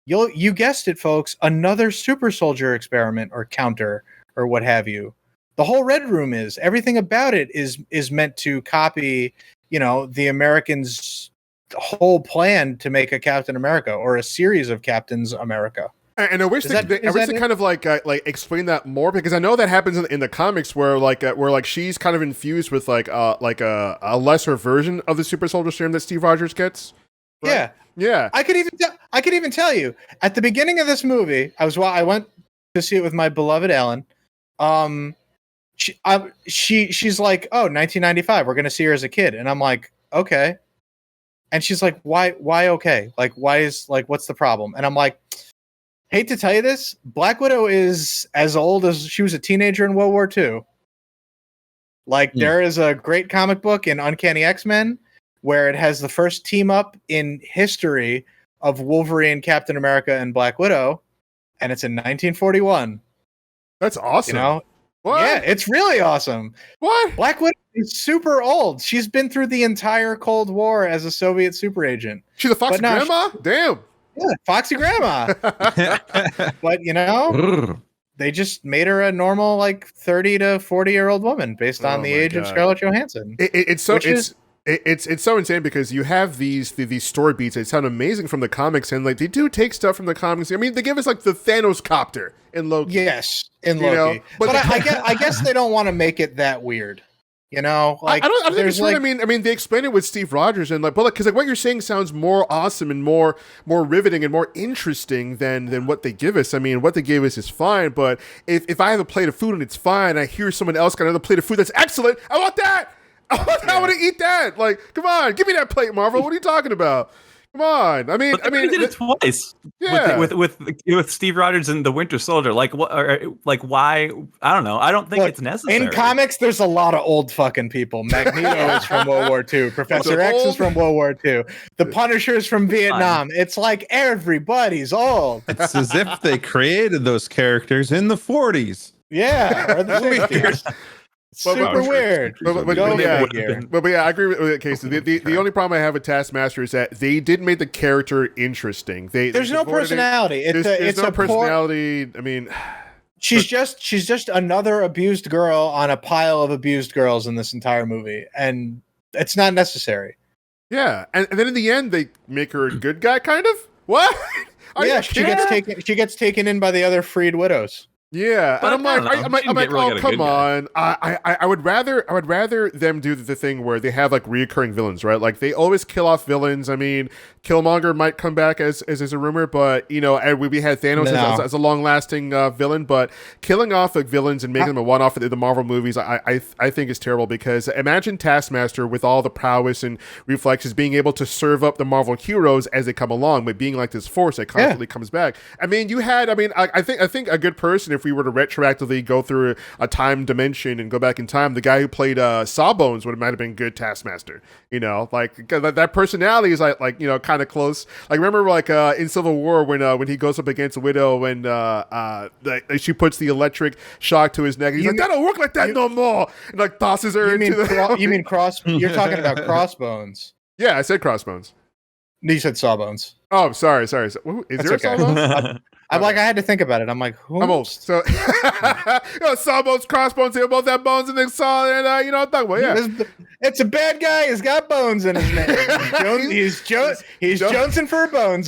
you guessed it, folks, another super soldier experiment or counter or what have you. The whole Red Room is everything about it is meant to copy, the Americans' whole plan to make a Captain America or a series of Captains America. And I wish they kind of like explain that more, because I know that happens in the comics where she's kind of infused with a lesser version of the super soldier serum that Steve Rogers gets. Right? Yeah. I could even tell you at the beginning of this movie, I went to see it with my beloved Ellen. She's like, oh, 1995. We're gonna see her as a kid, and I'm like, okay. And she's like, why okay? Like, what's the problem? And I'm like, hate to tell you this, Black Widow is as old as she was a teenager in World War II. Like, there is a great comic book in Uncanny X-Men where it has the first team up in history of Wolverine, Captain America, and Black Widow, and it's in 1941. That's awesome. What? Yeah, it's really awesome. What? Black Widow is super old. She's been through the entire Cold War as a Soviet super agent. She's a foxy grandma? Damn. Yeah, foxy grandma. But they just made her a normal 30 to 40-year-old woman based on the age of Scarlett Johansson. It's It's so insane because you have these story beats that sound amazing from the comics, and like they do take stuff from the comics. I mean, they give us like the Thanos copter in Loki. Yes, in You know, Loki. but But I guess they don't want to make it that weird. You know, like I don't think there's it's weird. I mean, they explain it with Steve Rogers and like, but because like what you're saying sounds more awesome and more riveting and more interesting than what they give us. I mean, what they gave us is fine, but if I have a plate of food and it's fine, I hear someone else got another plate of food that's excellent. I want that. I want to eat that. Like, come on, give me that plate, Marvel. What are you talking about? Come on. I mean, But they did it twice. Yeah. With Steve Rogers and the Winter Soldier. Like what? Like why? I don't know. I don't think Look, it's necessary. in comics, there's a lot of old fucking people. Magneto is from World War II. Professor X is from World War II. The Punisher is from Vietnam. It's like everybody's old. It's as if they created those characters in the 40s. Yeah, or the 60s. Super weird. But Go yeah, figure. but yeah, I agree with Casey. The only problem I have with Taskmaster is that they didn't make the character interesting. There's no personality. There's no a personality. I mean, she's just another abused girl on a pile of abused girls in this entire movie, and it's not necessary. yeah, and then in the end they make her a good guy, kind of. What? Are Yeah, you kidding? she gets taken in by the other freed widows. Yeah, But and I I'm don't know. like, She didn't really oh get a come good guy. on. I would rather them do the thing where they have like reoccurring villains, right? Like they always kill off villains. I mean, Killmonger might come back as a rumor, but you know, and we had Thanos No. as a long lasting villain, but killing off like villains and making them a one off in the Marvel movies, I think is terrible because imagine Taskmaster with all the prowess and reflexes being able to serve up the Marvel heroes as they come along, but being like this force that constantly comes back. I mean, I think a good person, if we were to retroactively go through a time dimension and go back in time, the guy who played Sawbones might have been good Taskmaster. You know, like that personality is like you know kind of close. Like remember like in Civil War when he goes up against Widow when she puts the electric shock to his neck. He's like, that don't work like that no more, and like tosses her into the. You mean cross? You're talking about Crossbones. Yeah, I said Crossbones. You said Sawbones. Oh, sorry. Is That's there okay. a Sawbones? I'm like, I had to think about it. I'm like, who? I'm old. So, you know, Sawbones, Crossbones, they both have bones in their saw, and you know what I'm talking about, yeah. It's a bad guy. He's got bones in his name. He's Johnson for bones.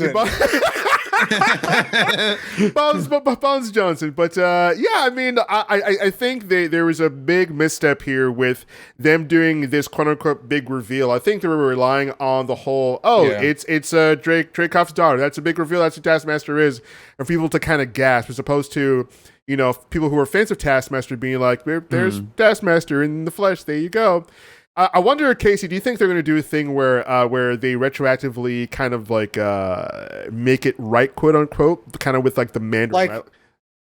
Bones Johnson. But yeah, I mean, I think there was a big misstep here with them doing this quote unquote big reveal. I think they were relying on the whole, it's Dreykoff's daughter. That's a big reveal. That's what Taskmaster is. And for people to kind of gasp as opposed to, you know, people who are fans of Taskmaster being like, there's Taskmaster in the flesh. There you go. I wonder, Casey, do you think they're going to do a thing where they retroactively kind of like make it right, quote unquote, kind of with like the Mandarin,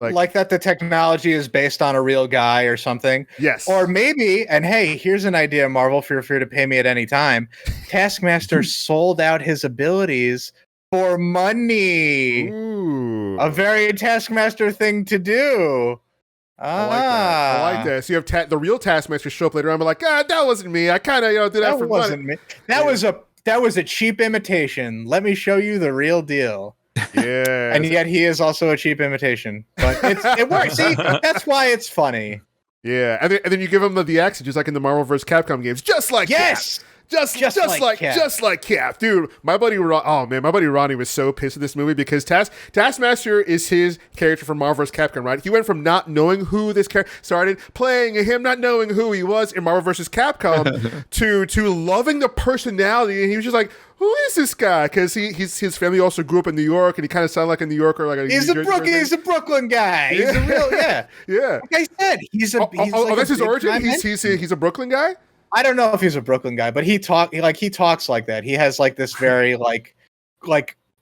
like that the technology is based on a real guy or something? Yes. Or maybe, and hey, here's an idea, Marvel, feel free to pay me at any time. Taskmaster sold out his abilities for money. Ooh. A very Taskmaster thing to do. I like that. I like that. So you have the real Taskmaster show up later on, but like, that wasn't me. I kind of did that for wasn't money. me. That was a cheap imitation. Let me show you the real deal. Yeah. And yet he is also a cheap imitation. But it works. See, that's why it's funny. Yeah, and then you give him the accent, just like in the Marvel vs. Capcom games, just like yes. Cap. Just like Cap, dude. My buddy Ronnie was so pissed at this movie because Taskmaster is his character from Marvel vs. Capcom, right? He went from not knowing who this character started playing him not knowing who he was in Marvel vs. Capcom to loving the personality, and he was just like, who is this guy? Because his family also grew up in New York, and he kind of sounded like a New Yorker, like he's a Brooklyn guy. He's a real yeah. Like I said, he's that's his origin. He's a Brooklyn guy. I don't know if he's a Brooklyn guy, but he talks like that. He has like this very like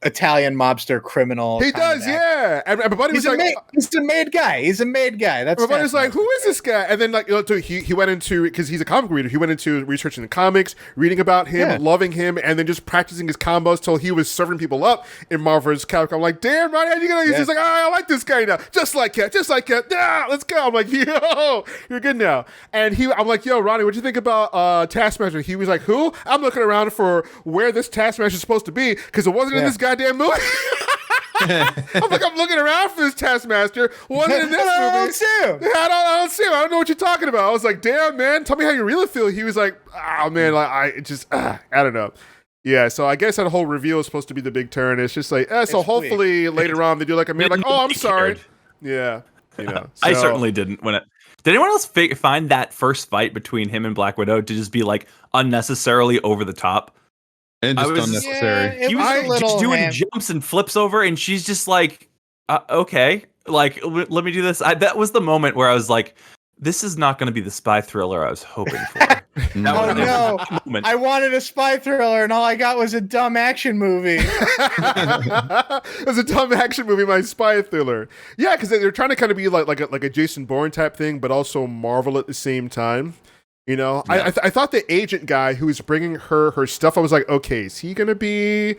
Italian mobster criminal. He does, yeah. And my buddy was like, he's a made guy. He's a made guy. That's my buddy was like, who is this guy? And then like, you know, he went into, because he's a comic reader, he went into researching the comics, reading about him, loving him, and then just practicing his combos till he was serving people up in Marvel vs. Capcom. I'm like, damn, Ronnie, how you gonna? He's like, I like this guy now, just like Cat. Yeah, let's go. I'm like, yo, you're good now. And I'm like, yo, Ronnie, what'd you think about Taskmaster? He was like, who? I'm looking around for where this Taskmaster is supposed to be because it wasn't in this goddamn movie. I'm looking around for this Taskmaster. Wasn't in this movie. I don't see him. Yeah, I don't see him. I don't know what you're talking about. I was like, damn, man, tell me how you really feel. He was like, oh, man, like, I don't know. Yeah, so I guess that whole reveal is supposed to be the big turn. It's just like, so It's hopefully later on they do like a man like, oh, I'm sorry. Cared. Yeah, you know. I so- certainly didn't when it. Did anyone else find that first fight between him and Black Widow to just be like unnecessarily over the top? And I just was- unnecessary. Yeah, it He was was a little just doing ham- jumps and flips over, and she's just like, okay, like let me do this. That was the moment where I was like, this is not going to be the spy thriller I was hoping for. That Oh, was no. that moment. I wanted a spy thriller, and all I got was a dumb action movie. it was a dumb action movie, my spy thriller. Yeah, because they're trying to kind of be like a Jason Bourne type thing, but also Marvel at the same time. You know, Yeah. I thought the agent guy who was bringing her stuff, I was like, okay, is he gonna be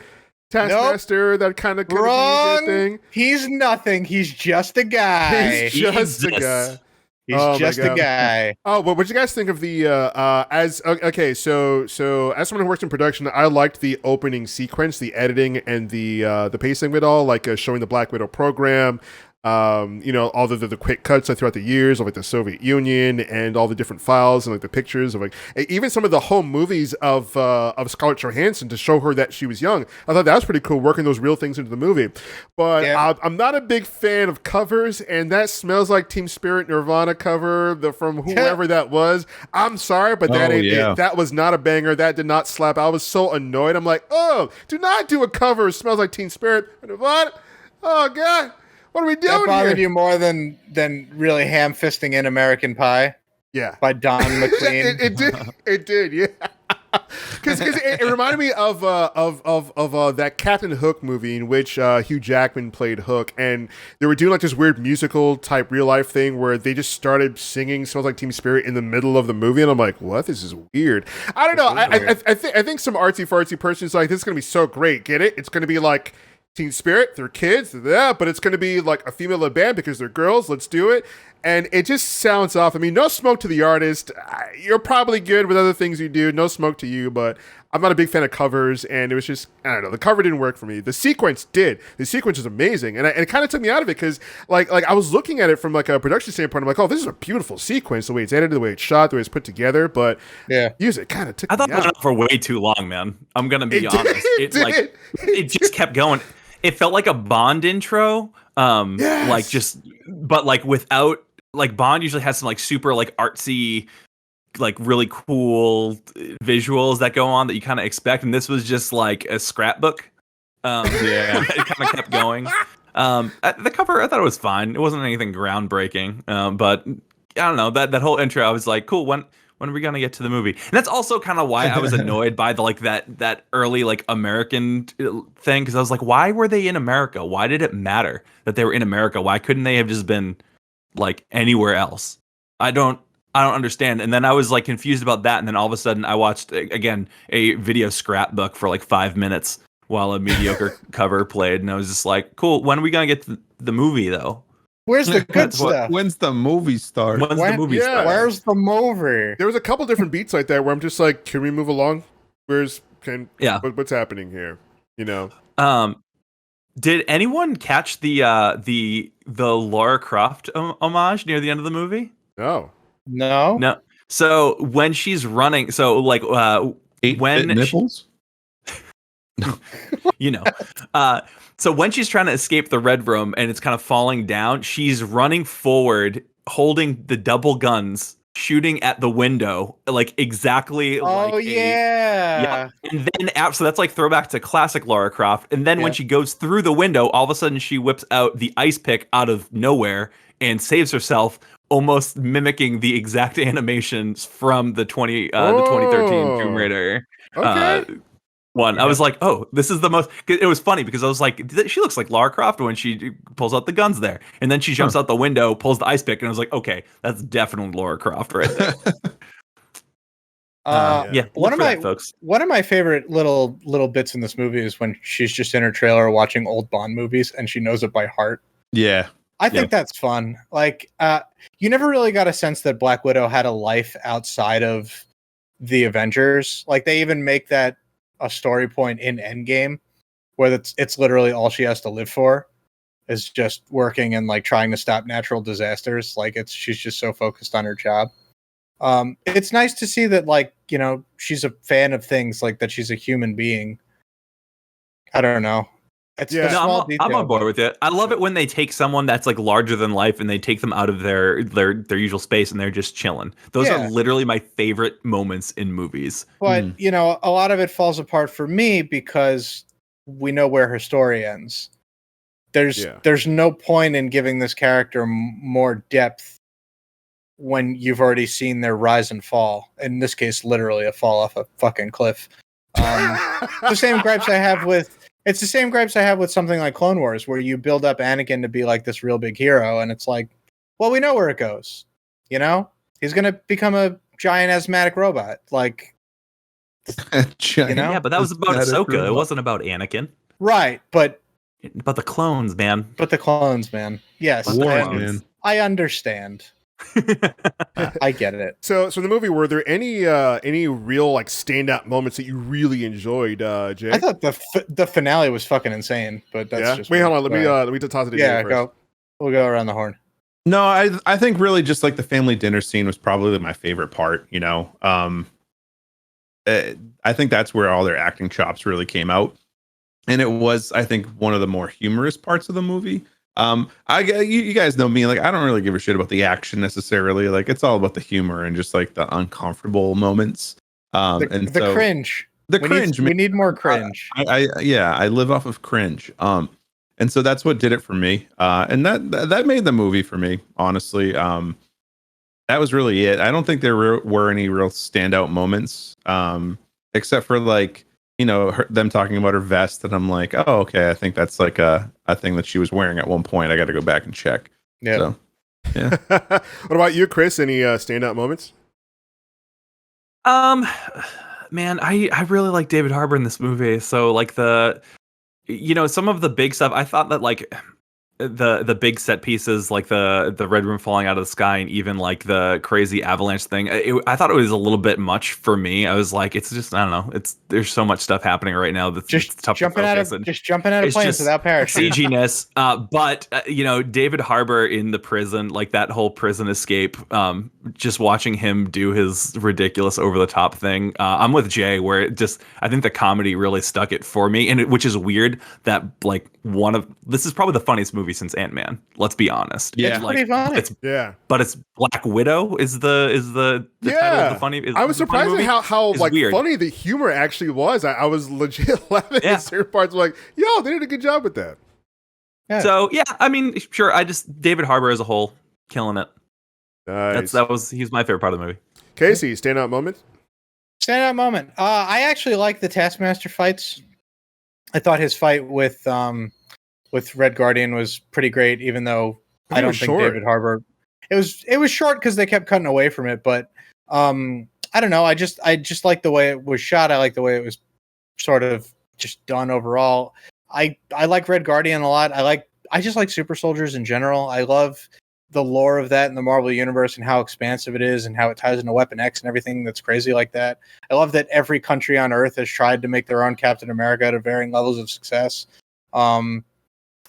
Taskmaster? That kind of Wrong. thing. He's nothing. He's just a guy. He's just a Jesus. guy. He's Oh, my just a God. guy. Oh, but what did you guys think of the so as someone who works in production, I liked the opening sequence, the editing and the pacing of it all, like showing the Black Widow program. You know, all the quick cuts throughout the years of like the Soviet Union and all the different files and like the pictures of like even some of the home movies of Scarlett Johansson to show her that she was young. I thought that was pretty cool, working those real things into the movie. But Yeah. I'm not a big fan of covers, and that smells like Team Spirit Nirvana cover from whoever that was. I'm sorry, but that Oh, ain't yeah. it. That was not a banger. That did not slap. I was so annoyed. I'm like, oh, do not do a cover. It smells like Team Spirit Nirvana. Oh God. What are we That doing bothered here? you more than really ham-fisting in American Pie Yeah. by Don McLean. it did. It did. Yeah. Because it reminded me of that Captain Hook movie in which Hugh Jackman played Hook, and they were doing like this weird musical type real life thing where they just started singing "Smells Like Teen Spirit" in the middle of the movie, and I'm like, what? This is weird. I don't know. I think some artsy fartsy person's like, this is gonna be so great. Get it? It's gonna be like Teen Spirit, they're kids, but it's going to be like a female-led band because they're girls. Let's do it. And it just sounds off. I mean, no smoke to the artist. You're probably good with other things you do. No smoke to you, but I'm not a big fan of covers. And it was just, I don't know, the cover didn't work for me. The sequence did. The sequence is amazing. And it kind of took me out of it because like I was looking at it from like a production standpoint. I'm like, oh, this is a beautiful sequence, the way it's edited, the way it's shot, the way it's put together. But Yeah. music kind of took I thought me that went out. on for way too long, man. I'm gonna be It honest. did, It just kept going. It felt like a Bond intro. Yes. Like just, but like without, like Bond usually has some like super like artsy, like really cool visuals that go on that you kind of expect, and this was just like a scrapbook. Yeah. It kind of kept going. The cover, I thought it was fine. It wasn't anything groundbreaking. But I don't know, that whole intro, I was like, cool. When are we gonna get to the movie? And that's also kind of why I was annoyed by the like that early like American thing, because I was like, why were they in America? Why did it matter that they were in America? Why couldn't they have just been like anywhere else? I don't understand. And then I was like confused about that, and then all of a sudden I watched again a video scrapbook for like 5 minutes while a mediocre cover played, and I was just like, cool. When are we gonna get to the movie though? Where's the good That's what- stuff? When's the movie start? When's the When- movie yeah. start? Where's the movie? There was a couple different beats like that where I'm just like, can we move along? Yeah. What's happening here? You know? Did anyone catch the Lara Croft homage near the end of the movie? No. No. No. So when she's running, so like 8-bit when she- nipples? you know, so when she's trying to escape the red room and it's kind of falling down, she's running forward, holding the double guns, shooting at the window, like exactly. Oh like yeah. And then so that's like throwback to classic Lara Croft. And then when Yeah. she goes through the window, all of a sudden she whips out the ice pick out of nowhere and saves herself, almost mimicking the exact animations from the 2013 Tomb Raider Okay. one. I was like, oh, this is the most. It was funny because I was like, she looks like Lara Croft when she pulls out the guns there, and then she jumps out the window, pulls the ice pick, and I was like, okay, that's definitely Lara Croft right there. Yeah, one look of for my that, folks. one of my favorite little bits in this movie is when she's just in her trailer watching old Bond movies and she knows it by heart. Yeah. I think that's fun. Like, you never really got a sense that Black Widow had a life outside of the Avengers. Like, they even make that a story point in Endgame, where it's literally all she has to live for is just working and like trying to stop natural disasters. Like she's just so focused on her job. It's nice to see that, like, you know, she's a fan of things, like that she's a human being. I don't know. It's Yeah. the No, small I'm detail, on board but- with it. I love it when they take someone that's like larger than life and they take them out of their usual space and they're just chilling. Those Yeah. are literally my favorite moments in movies. But you know, a lot of it falls apart for me because we know where her story ends. There's no point in giving this character more depth when you've already seen their rise and fall. In this case, literally a fall off a fucking cliff. The same gripes I have with it's the same gripes I have with something like Clone Wars, where you build up Anakin to be like this real big hero, and it's like, well, we know where it goes. You know, he's gonna become a giant asthmatic robot. Like, You know? Yeah, but that was about Ahsoka. It wasn't about Anakin. right? But But the clones, man. the clones, man. Yes, But the Wars, clones. man. I understand. I get it. So in the movie, were there any real like standout moments that you really enjoyed, Jay? I thought the finale was fucking insane, but that's just Wait, me. hold on. Go ahead. Let me toss it to Yeah, Jay first. go. We'll go around the horn. No, I think really just like the family dinner scene was probably my favorite part. You know, I think that's where all their acting chops really came out, and it was, I think, one of the more humorous parts of the movie. You guys know me, like I don't really give a shit about the action necessarily. Like it's all about the humor and just like the uncomfortable moments. The cringe. The we cringe. we need more cringe. I live off of cringe. And so that's what did it for me. And that made the movie for me, honestly. That was really it. I don't think there were any real standout moments, except for like, you know, them talking about her vest, and I'm like, oh, okay, I think that's like a thing that she was wearing at one point. I got to go back and check. Yeah. So, yeah. What about you, Chris? Any standout moments? Man, I really like David Harbour in this movie. So like some of the big stuff, I thought that like the big set pieces, like the red room falling out of the sky, and even like the crazy avalanche thing, I thought it was a little bit much for me. I was like, it's just, I don't know, there's so much stuff happening right now that's Just tough jumping to out focus, of and just jumping out of it's planes just without parachute. CG-ness. But you know, David Harbour in the prison, like that whole prison escape, just watching him do his ridiculous over the top thing. I'm with Jay, where it just, I think the comedy really stuck it for me, and which is weird that like this is probably the funniest movie since Ant-Man. Let's be honest. Yeah. It's pretty funny. Yeah. But it's Black Widow is the title of the funny. I was surprised at how It's like weird. funny the humor actually was. I was legit laughing Yeah. at certain parts. Like, yo, they did a good job with that. Yeah. So yeah, I mean, sure. David Harbour as a whole, killing it. Nice. He's my favorite part of the movie. Casey, standout moment. Standout moment. I actually like the Taskmaster fights. I thought his fight with Red Guardian was pretty great, even though I don't think short. David Harbour. It was short because they kept cutting away from it, but I don't know. I just like the way it was shot. I like the way it was sort of just done overall. I like Red Guardian a lot. I just like super soldiers in general. I love the lore of that in the Marvel Universe and how expansive it is and how it ties into Weapon X and everything that's crazy like that. I love that every country on Earth has tried to make their own Captain America to varying levels of success. And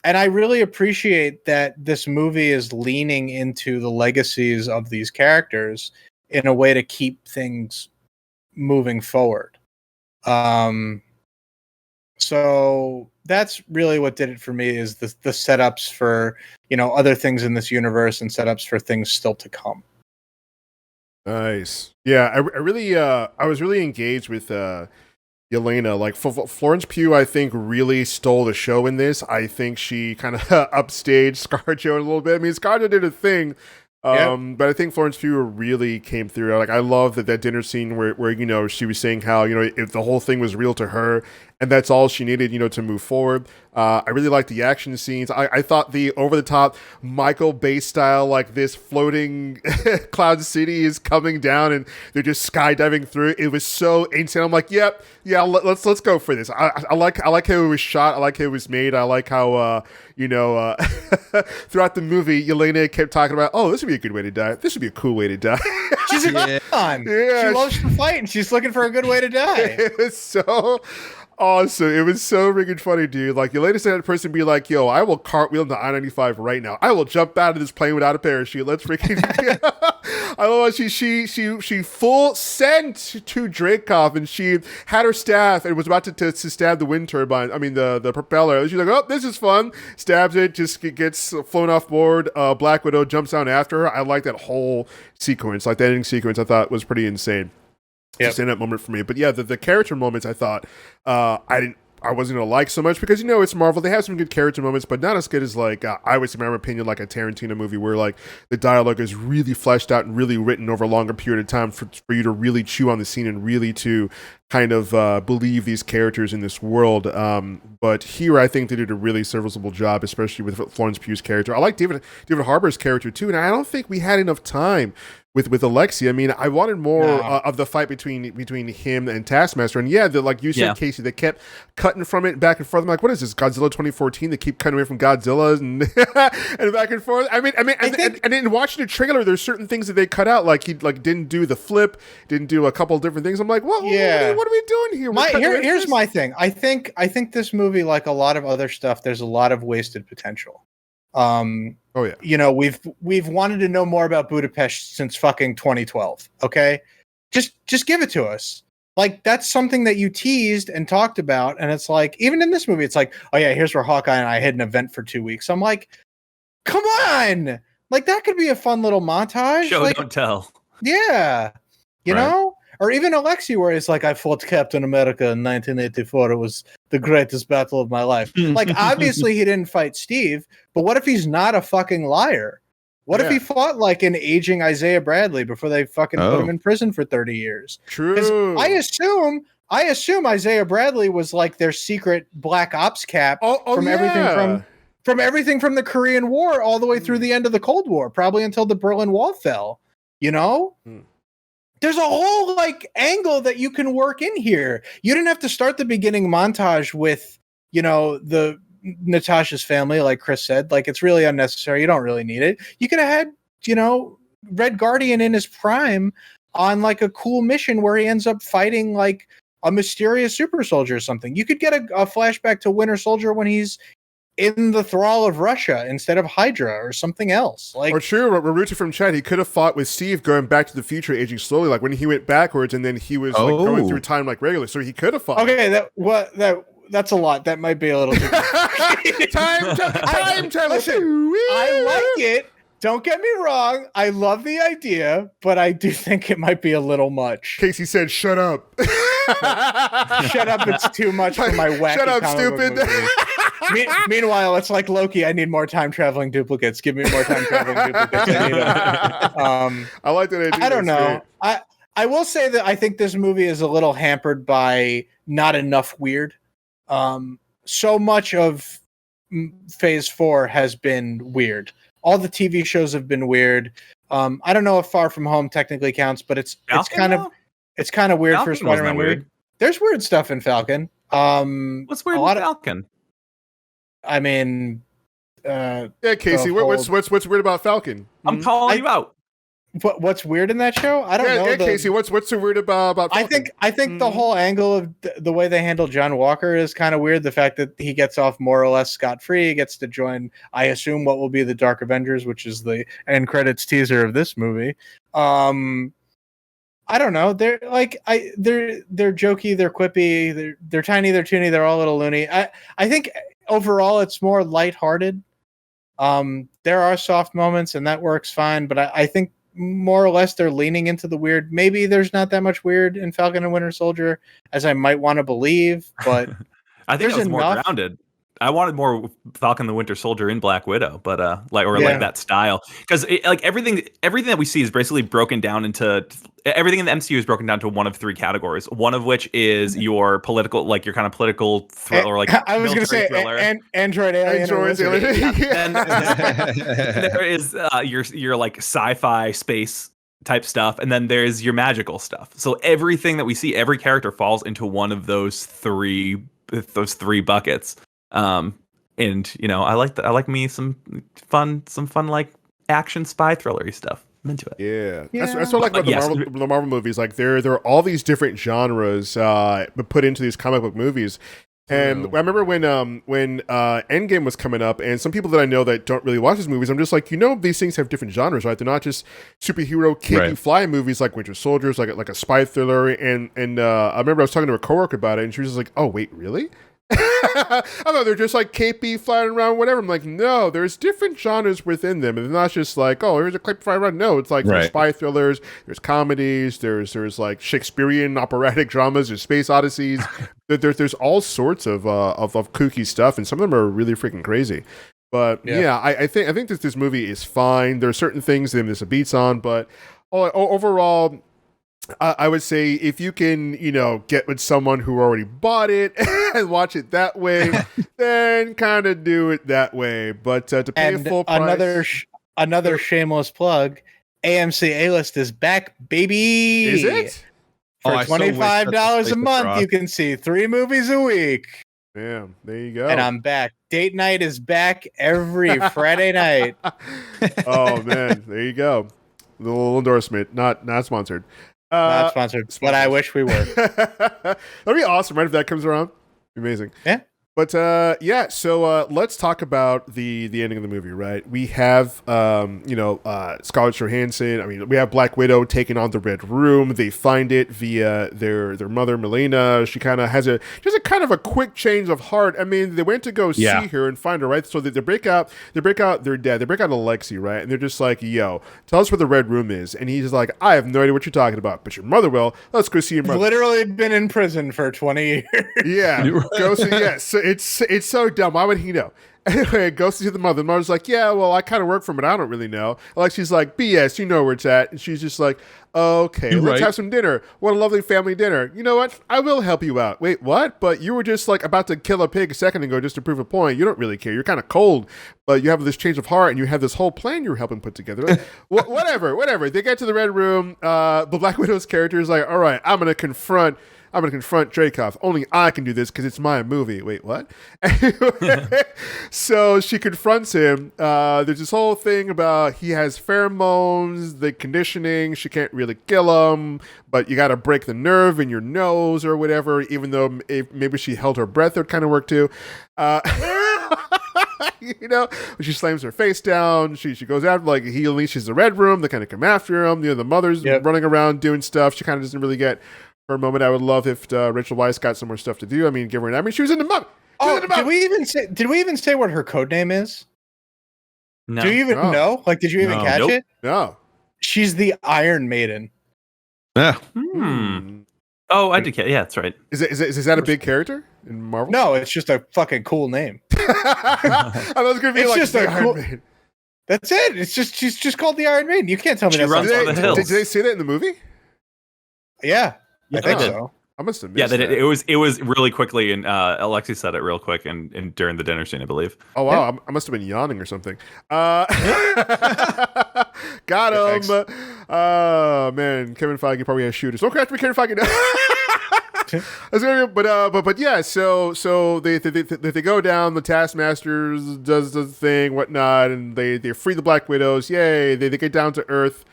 I really appreciate that this movie is leaning into the legacies of these characters in a way to keep things moving forward. So that's really what did it for me, is the setups for, you know, other things in this universe and setups for things still to come. Nice. Yeah, I really I was really engaged with Yelena. Like Florence Pugh, I think really stole the show in this. I think she kind of upstaged ScarJo a little bit. I mean, ScarJo did a thing, but I think Florence Pugh really came through. Like, I love that dinner scene where you know, she was saying how, you know, if the whole thing was real to her and that's all she needed, you know, to move forward. I really liked the action scenes. I thought the over the top Michael Bay style, like this floating cloud city is coming down and they're just skydiving through. It was so insane. I'm like, yeah, let's go for this. I like how it was shot. I like how it was made. I like how you know, throughout the movie, Yelena kept talking about, oh, this would be a good way to die. This would be a cool way to die. She's a icon. Yeah. She loves to fight and she's looking for a good way to die. It was so Awesome. It was so freaking funny, dude. Like, you later said that person be like, yo, I will cartwheel into I-95 right now. I will jump out of this plane without a parachute. Let's freaking. I love how she full sent to Dreykov, and she had her staff and was about to stab the wind turbine. I mean, the propeller. She's like, oh, this is fun. Stabs it, just gets flown off board. Black Widow jumps down after her. I like that whole sequence. Like, the ending sequence, I thought was pretty insane. Just in that moment for me. But yeah, the character moments I thought I wasn't gonna like so much, because it's Marvel. They have some good character moments, but not as good as like I would say, in my opinion, like a Tarantino movie where like the dialogue is really fleshed out and really written over a longer period of time for you to really chew on the scene and really to kind of believe these characters in this world. But here I think they did a really serviceable job, especially with Florence Pugh's character. I like David Harbour's character too, and I don't think we had enough time with Alexi. I mean, I wanted more of the fight between him and Taskmaster. And yeah, like you said, Casey, they kept cutting from it back and forth. I'm like, what is this, Godzilla 2014? They keep cutting away from Godzilla and and back and forth. I mean, and in watching the trailer, there's certain things that they cut out. Like he didn't do the flip, didn't do a couple of different things. I'm like, what are we doing here? Here's my thing. I think this movie, like a lot of other stuff, there's a lot of wasted potential. Oh yeah. We've wanted to know more about Budapest since fucking 2012. Okay, just give it to us. Like, that's something that you teased and talked about, and it's like, even in this movie, it's like, oh yeah, here's where Hawkeye and I had an event for 2 weeks. I'm like, come on, like that could be a fun little montage. Show, like, don't tell. Yeah, you know. Or even Alexi, where he's like, I fought Captain America in 1984. It was the greatest battle of my life. Like, obviously, he didn't fight Steve, but what if he's not a fucking liar? What if he fought like an aging Isaiah Bradley before they fucking put him in prison for 30 years? True. I assume Isaiah Bradley was like their secret black ops cap from everything from the Korean War all the way through the end of the Cold War, probably until the Berlin Wall fell. You know? There's a whole like angle that you can work in here. You didn't have to start the beginning montage with, the Natasha's family, like Chris said. Like, it's really unnecessary. You don't really need it. You could have had, Red Guardian in his prime on like a cool mission where he ends up fighting like a mysterious super soldier or something. You could get a flashback to Winter Soldier when he's in the thrall of Russia instead of Hydra or something else. Like, or true, Maruta from chat, he could have fought with Steve going back to the future, aging slowly, like when he went backwards and then he was like going through time like regular. So he could have fought. Okay, that's a lot. That might be a little too time travel. Listen, I like it. Don't get me wrong. I love the idea, but I do think it might be a little much. Casey said, "Shut up." Shut up! It's too much for my wacky. Shut up, stupid. Meanwhile, it's like Loki. I need more time traveling duplicates. Give me more time traveling duplicates. I like that idea. I don't know. I will say that I think this movie is a little hampered by not enough weird. So much of Phase 4 has been weird. All the TV shows have been weird. I don't know if Far From Home technically counts, but it's kind of weird Falcon for a Spider-Man movie. There's weird stuff in Falcon. What's weird in Falcon? I mean, Casey, what's weird about Falcon? I'm calling you out. What's weird in that show? I don't know. Yeah, Casey, what's so weird about Falcon? I think the whole angle of the way they handle John Walker is kind of weird. The fact that he gets off more or less scot-free, he gets to join, I assume, what will be the Dark Avengers, which is the end credits teaser of this movie. I don't know. They're jokey, they're quippy, they're tiny, they're toony, they're all a little loony. I think overall it's more lighthearted. There are soft moments and that works fine, but I think more or less they're leaning into the weird. Maybe there's not that much weird in Falcon and Winter Soldier as I might want to believe, but I think it was more grounded. I wanted more Falcon the Winter Soldier in Black Widow, but like that style, because like everything that we see is basically broken down into everything in the MCU is broken down to one of three categories. One of which is your political, like your kind of political thriller, like I was going to say Android Alien. Then there is your like sci-fi space type stuff, and then there's your magical stuff. So everything that we see, every character falls into one of those three buckets. And I like me some fun like action spy thrillery stuff. I'm into it. Yeah, Yeah. that's what I like about Yes. the Marvel movies. Like there are all these different genres put into these comic book movies. And I remember when Endgame was coming up, and some people that I know that don't really watch these movies, I'm just like, these things have different genres, right? They're not just superhero campy fly movies like Winter Soldiers, like a spy thriller. And I remember I was talking to a coworker about it, and she was just like, "Oh, wait, really?" I don't know, they're just like capey flying around, whatever. I'm like, no, there's different genres within them, and it's not just like, oh, here's a cape flying around. No, it's like there's spy thrillers, there's comedies, there's like Shakespearean operatic dramas, there's space odysseys. There's all sorts of kooky stuff, and some of them are really freaking crazy. But I think that this movie is fine. There are certain things that this beats on, but overall, I would say if you can, get with someone who already bought it and watch it that way, then kind of do it that way. But to pay a full price, another shameless plug: AMC A-List is back, baby. Is it? For $25 a month, you can see 3 movies a week. Damn, there you go. And I'm back. Date night is back every Friday night. Oh man, there you go. The little endorsement, not sponsored. Not sponsored, but I wish we were. That'd be awesome, right? If that comes around, amazing. Yeah. But so let's talk about the ending of the movie, right? We have Scarlett Johansson. I mean, we have Black Widow taking on the Red Room. They find it via their mother, Melina. She kind of has a kind of a quick change of heart. I mean, they went to go see her and find her, right? So they break out their dad. They break out Alexei, right? And they're just like, yo, tell us where the Red Room is. And he's like, I have no idea what you're talking about, but your mother will. Let's go see your mother. Literally been in prison for 20 years. Yeah. Go see, so it's so dumb. Why would he know? Anyway, goes to see the mother. The mother's like, yeah, well, I kind of work for him, but I don't really know. Alexei's like, BS, you know where it's at. And she's just like, okay, let's have some dinner. What a lovely family dinner. You know what? I will help you out. Wait, what? But you were just like about to kill a pig a second ago just to prove a point. You don't really care. You're kind of cold, but you have this change of heart and you have this whole plan you're helping put together. Whatever. They get to the Red Room. The Black Widow's character is like, all right, I'm going to confront Dreykov. Only I can do this because it's my movie. Wait, what? So she confronts him. There's this whole thing about he has pheromones, the conditioning. She can't really kill him, but you got to break the nerve in your nose or whatever, even though maybe she held her breath, it would kind of work too. She slams her face down. She goes after, like, he unleashes the Red Room. They kind of come after him. The mother's running around doing stuff. She kind of doesn't really get... For a moment, I would love if Rachel Weisz got some more stuff to do. I mean, give her an... I mean, she was in the mug. Did we even say what her code name is? No. Do you even know? Like, did you even catch it? No. She's the Iron Maiden. Yeah. Oh, I did catch. Yeah, that's right. Is that a big character in Marvel? No, it's just a fucking cool name. I was going to be just a cool... Maiden. That's it. It's just she's just called the Iron Maiden. You can't tell me that's runs on the hills. Did they say that in the movie? Yeah. I think did. so. I must have missed that. that. It was really quickly, and Alexei said it real quick, and during the dinner scene, I believe. Oh wow, I must have been yawning or something. Got him. Oh man, Kevin Feige probably has shooters. Don't crash me, Kevin Feige. But yeah, so they go down. The Taskmaster does the thing, whatnot, and they free the Black Widows. Yay! They get down to Earth.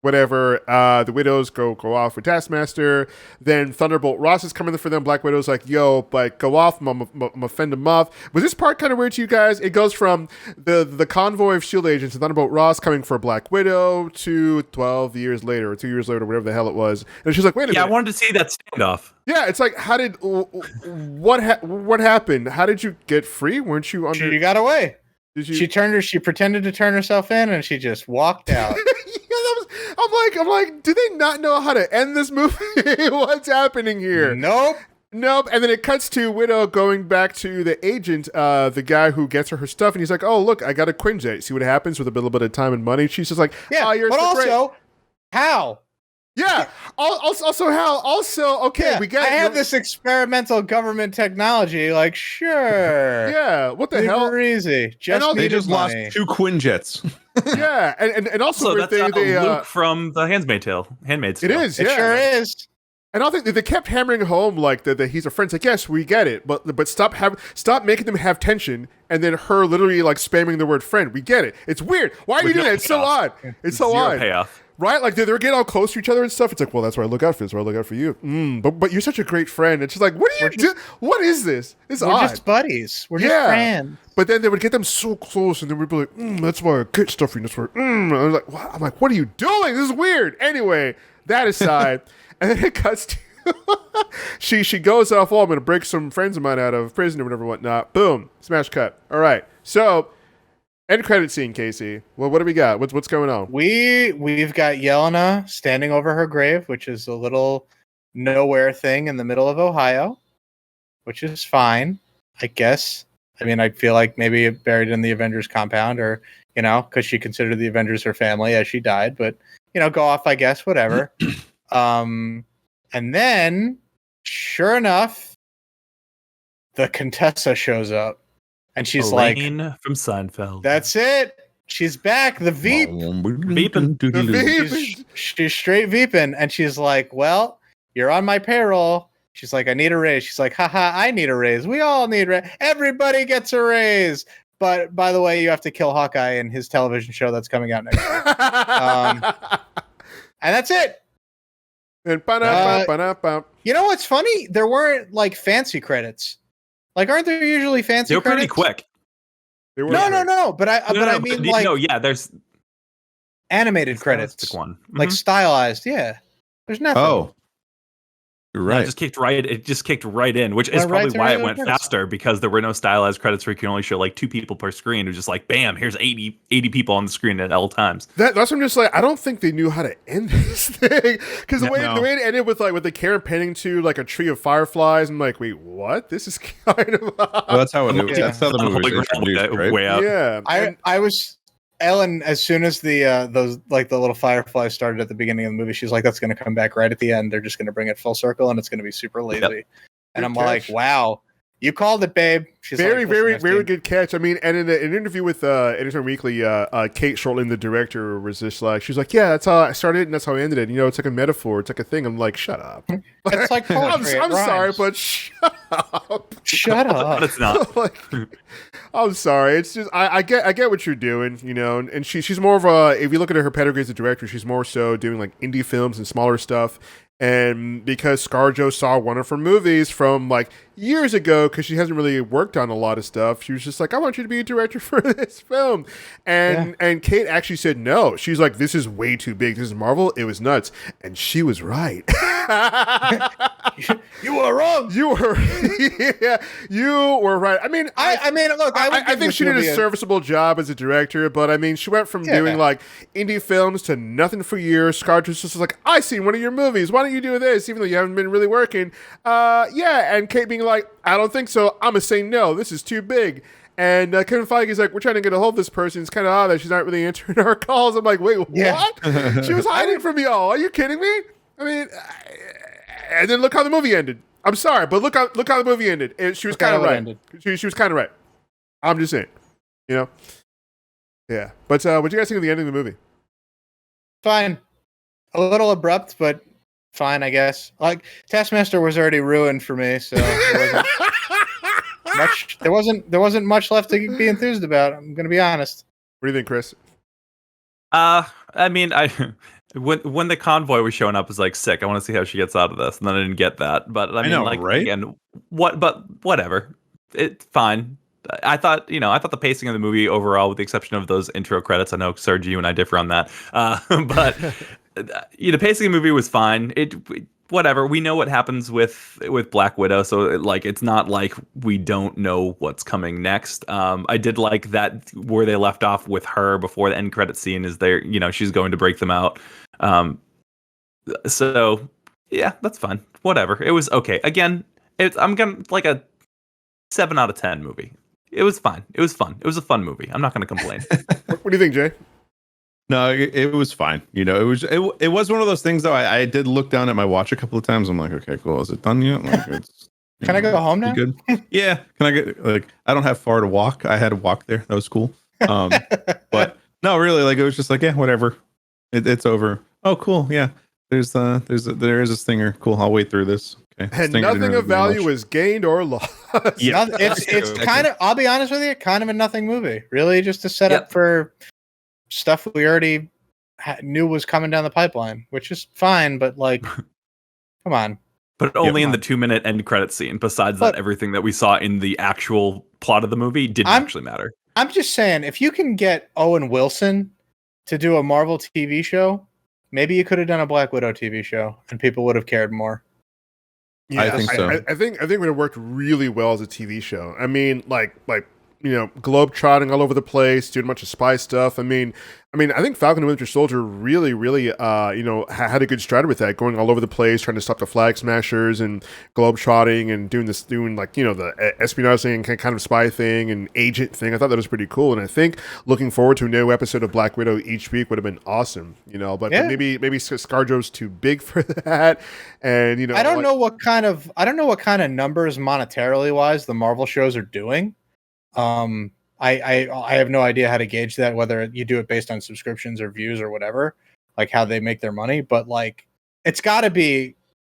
Whatever, the Widows go off with Taskmaster. Then Thunderbolt Ross is coming for them. Black Widow's like, yo, but go off. I'm gonna fend them off. Was this part kind of weird to you guys? It goes from the convoy of S.H.I.E.L.D. agents and Thunderbolt Ross coming for Black Widow to 12 years later, or 2 years later, whatever the hell it was. And she's like, wait a minute. Yeah, I wanted to see that standoff. Yeah, it's like, what happened? How did you get free? Weren't you under... She got away. She pretended to turn herself in, and she just walked out. I'm like, do they not know how to end this movie? What's happening here? Nope. And then it cuts to Widow going back to the agent, the guy who gets her stuff, and he's like, oh, look, I got a Quinjet. See what happens with a little bit of time and money? She's just like, yeah, oh, you're but so also, great. how? Yeah. Also, how? Also, okay, yeah, we got... I have this experimental government technology. Like, sure. Yeah, what the hell? Super easy. They just lost 2 Quinjets. Yeah, and also that's they Luke from the Handmaid's Tale. It is, yeah. It sure is. And I think they kept hammering home like that he's a friend. It's like, yes, we get it, but stop making them have tension, and then her literally like spamming the word friend. We get it. It's weird. Why are you With doing no that? It's so odd. payoff. It's so Zero odd. payoff. Right? Like they're getting all close to each other and stuff. It's like, well, that's why I look out for this. Why I look out for you. But you're such a great friend. And she's like, what do you do? What is this? It's We're odd. just buddies. We're just Yeah. friends. But then they would get them so close, and they would be like, that's why I get stuff for you. That's why. And I was like, what? I'm like, what are you doing? This is weird. Anyway, that aside, and then it cuts to she goes off. Oh, I'm gonna break some friends of mine out of prison or whatever, whatnot. Boom, smash cut. All right, so end credit scene, Casey. Well, what do we got? What's going on? We've got Yelena standing over her grave, which is a little nowhere thing in the middle of Ohio, which is fine, I guess. I mean, I feel like maybe buried in the Avengers compound, or because she considered the Avengers her family as she died. But go off, I guess, whatever. And then, sure enough, the Contessa shows up, and she's Elaine from Seinfeld. "That's it. She's back. The Veep. She's straight Veeping." And she's like, "Well, you're on my payroll." She's like, "I need a raise." She's like, "Haha, I need a raise. We all need a raise. Everybody gets a raise." But by the way, you have to kill Hawkeye in his television show that's coming out next year. And that's it. And you know what's funny? There weren't like fancy credits. Like, aren't there usually fancy? They were credits? pretty quick. They were No. But I mean, like, there's animated credits, stylistic one, like stylized. Yeah, there's nothing. Oh, you're No, right. it just kicked right in, which is Went right probably to why it regular went credits. faster, because there were no stylized credits where you can only show like 2 people per screen. It was just like, bam, here's 80 people on the screen at all times. That's what I'm just like. I don't think they knew how to end this thing, because the way it ended with the Karen painting to like a tree of fireflies. I'm like, wait, what? This is kind of Well, that's how it. Yeah. That's how the movie was introduced, right? Way out. yeah. I was Ellen, as soon as the those like the little fireflies started at the beginning of the movie, she's like, "That's going to come back right at the end. They're just going to bring it full circle, and it's going to be super lazy." Yep. And I'm Good like, catch. "Wow, you called it, babe." She's Very, like, very, "Listen, very I've seen-" good catch. I mean, and in an interview with Entertainment Weekly, Kate Shortland, the director, was just like, she's like, "Yeah, that's how I started and that's how I ended it. It's like a metaphor. It's like a thing." I'm like, "Shut up." It's like poetry. I'm it sorry, rhymes. but shut up. Shut But up. it's not. Like, I'm sorry. It's just I get what you're doing, and she's more of a, if you look at her pedigree as a director, she's more so doing like indie films and smaller stuff. And because ScarJo saw one of her movies from like years ago, because she hasn't really worked on a lot of stuff, she was just like, "I want you to be a director for this film." And Kate actually said no. She's like, "This is way too big. This is Marvel." It was nuts, and she was right. You were wrong. You were, yeah, you were right. I mean, I mean, look, I, would I give think this she did movie a serviceable job as a director, but I mean, she went from doing like indie films to nothing for years. ScarJo was just like, "I seen one of your movies. Why don't you do this?" Even though you haven't been really working. Yeah, and Kate being like, "I don't think so. I'm gonna say no. This is too big." And Kevin Feige's like, "We're trying to get a hold of this person. It's kind of odd that she's not really answering our calls." I'm like, "Wait, what? She was hiding from y'all? Are you kidding me?" I mean, and then look how the movie ended. I'm sorry, but look how the movie ended. She was kind of right. She was kind of right. I'm just saying, Yeah, but what do you guys think of the ending of the movie? Fine. A little abrupt, but fine, I guess. Like, Taskmaster was already ruined for me, so there wasn't much left to be enthused about. I'm gonna be honest. What do you think, Chris? I mean, when the convoy was showing up, I was like, sick. I want to see how she gets out of this, and then I didn't get that. But I mean, know, like, right? again, whatever. It's fine. I thought the pacing of the movie overall, with the exception of those intro credits, I know Serge, you and I differ on that. But the pacing of the movie was fine. Whatever. We know what happens with Black Widow, so it's not like we don't know what's coming next. I did like that where they left off with her before the end credit scene is there. She's going to break them out. So yeah, that's fine. Whatever. It was okay. Again, I'm gonna like a 7 out of 10 movie. It was fine. It was fun. It was a fun movie. I'm not gonna complain. What do you think, Jay? No, it was fine. It was one of those things though. I did look down at my watch a couple of times. I'm like, okay, cool. Is it done yet? Like, Can I go home now? Good. Yeah. Can I get I don't have far to walk. I had to walk there. That was cool. But no, really, it was just like, yeah, whatever. It's over. Oh, cool. Yeah. there is a stinger. Cool. I'll wait through this. Okay. And Stinger didn't nothing hurt of me value much. is gained or lost. Yeah. It's kind of. I'll be honest with you, kind of a nothing movie. Really, just a setup for stuff we already knew was coming down the pipeline, which is fine. But like, come on. But only in come the on. 2-minute end credit scene. Besides But- that, everything that we saw in the actual plot of the movie didn't actually matter. I'm just saying, if you can get Owen Wilson to do a Marvel TV show, maybe you could have done a Black Widow TV show, and people would have cared more. Yeah, I think so. I think it would have worked really well as a TV show. I mean, like globe trotting all over the place, doing a bunch of spy stuff. I mean, I think Falcon and Winter Soldier really, had a good stride with that, going all over the place, trying to stop the Flag Smashers and globe trotting and doing the espionage thing and kind of spy thing and agent thing. I thought that was pretty cool, and I think looking forward to a new episode of Black Widow each week would have been awesome. But maybe ScarJo's too big for that, and I don't know what kind of numbers monetarily wise the Marvel shows are doing. I have no idea how to gauge that, whether you do it based on subscriptions or views or whatever, like how they make their money. But like, it's got to be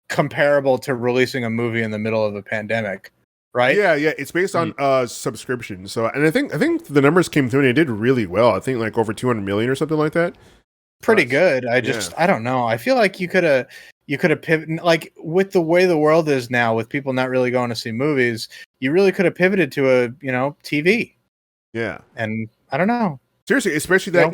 comparable to releasing a movie in the middle of a pandemic, right? Yeah, it's based on subscription. So, and I think the numbers came through and it did really well. I think like over 200 million or something like that. Pretty good. I don't know. I feel like you could have pivoted, like with the way the world is now, with people not really going to see movies. You really could have pivoted to a TV. Yeah, and I don't know. Seriously, especially that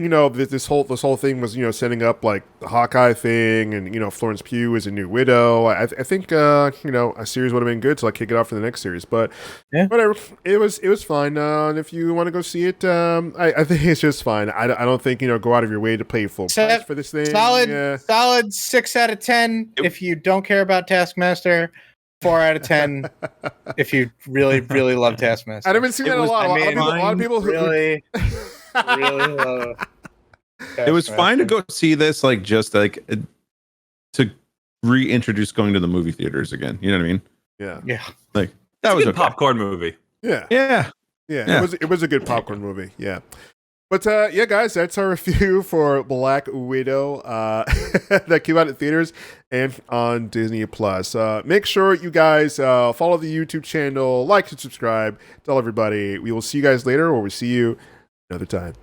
this whole thing was setting up like the Hawkeye thing, and Florence Pugh is a new Widow. I think a series would have been good to like kick it off for the next series. But whatever, it was fine. And if you want to go see it, I think it's just fine. I don't think go out of your way to pay full price for this thing. Solid 6 out of 10 if you don't care about Taskmaster. 4 out of 10 if you really love Taskmaster. I haven't seen that a lot. A lot of people really love Taskmaster. It was fine to go see this, like just like to reintroduce going to the movie theaters again. You know what I mean? Yeah. Like that was a okay. popcorn movie. Yeah. It was a good popcorn movie. Yeah. But guys, that's our review for Black Widow that came out in theaters and on Disney Plus. Make sure you guys follow the YouTube channel, like and subscribe, tell everybody. We will see you guys later, or we'll see you another time.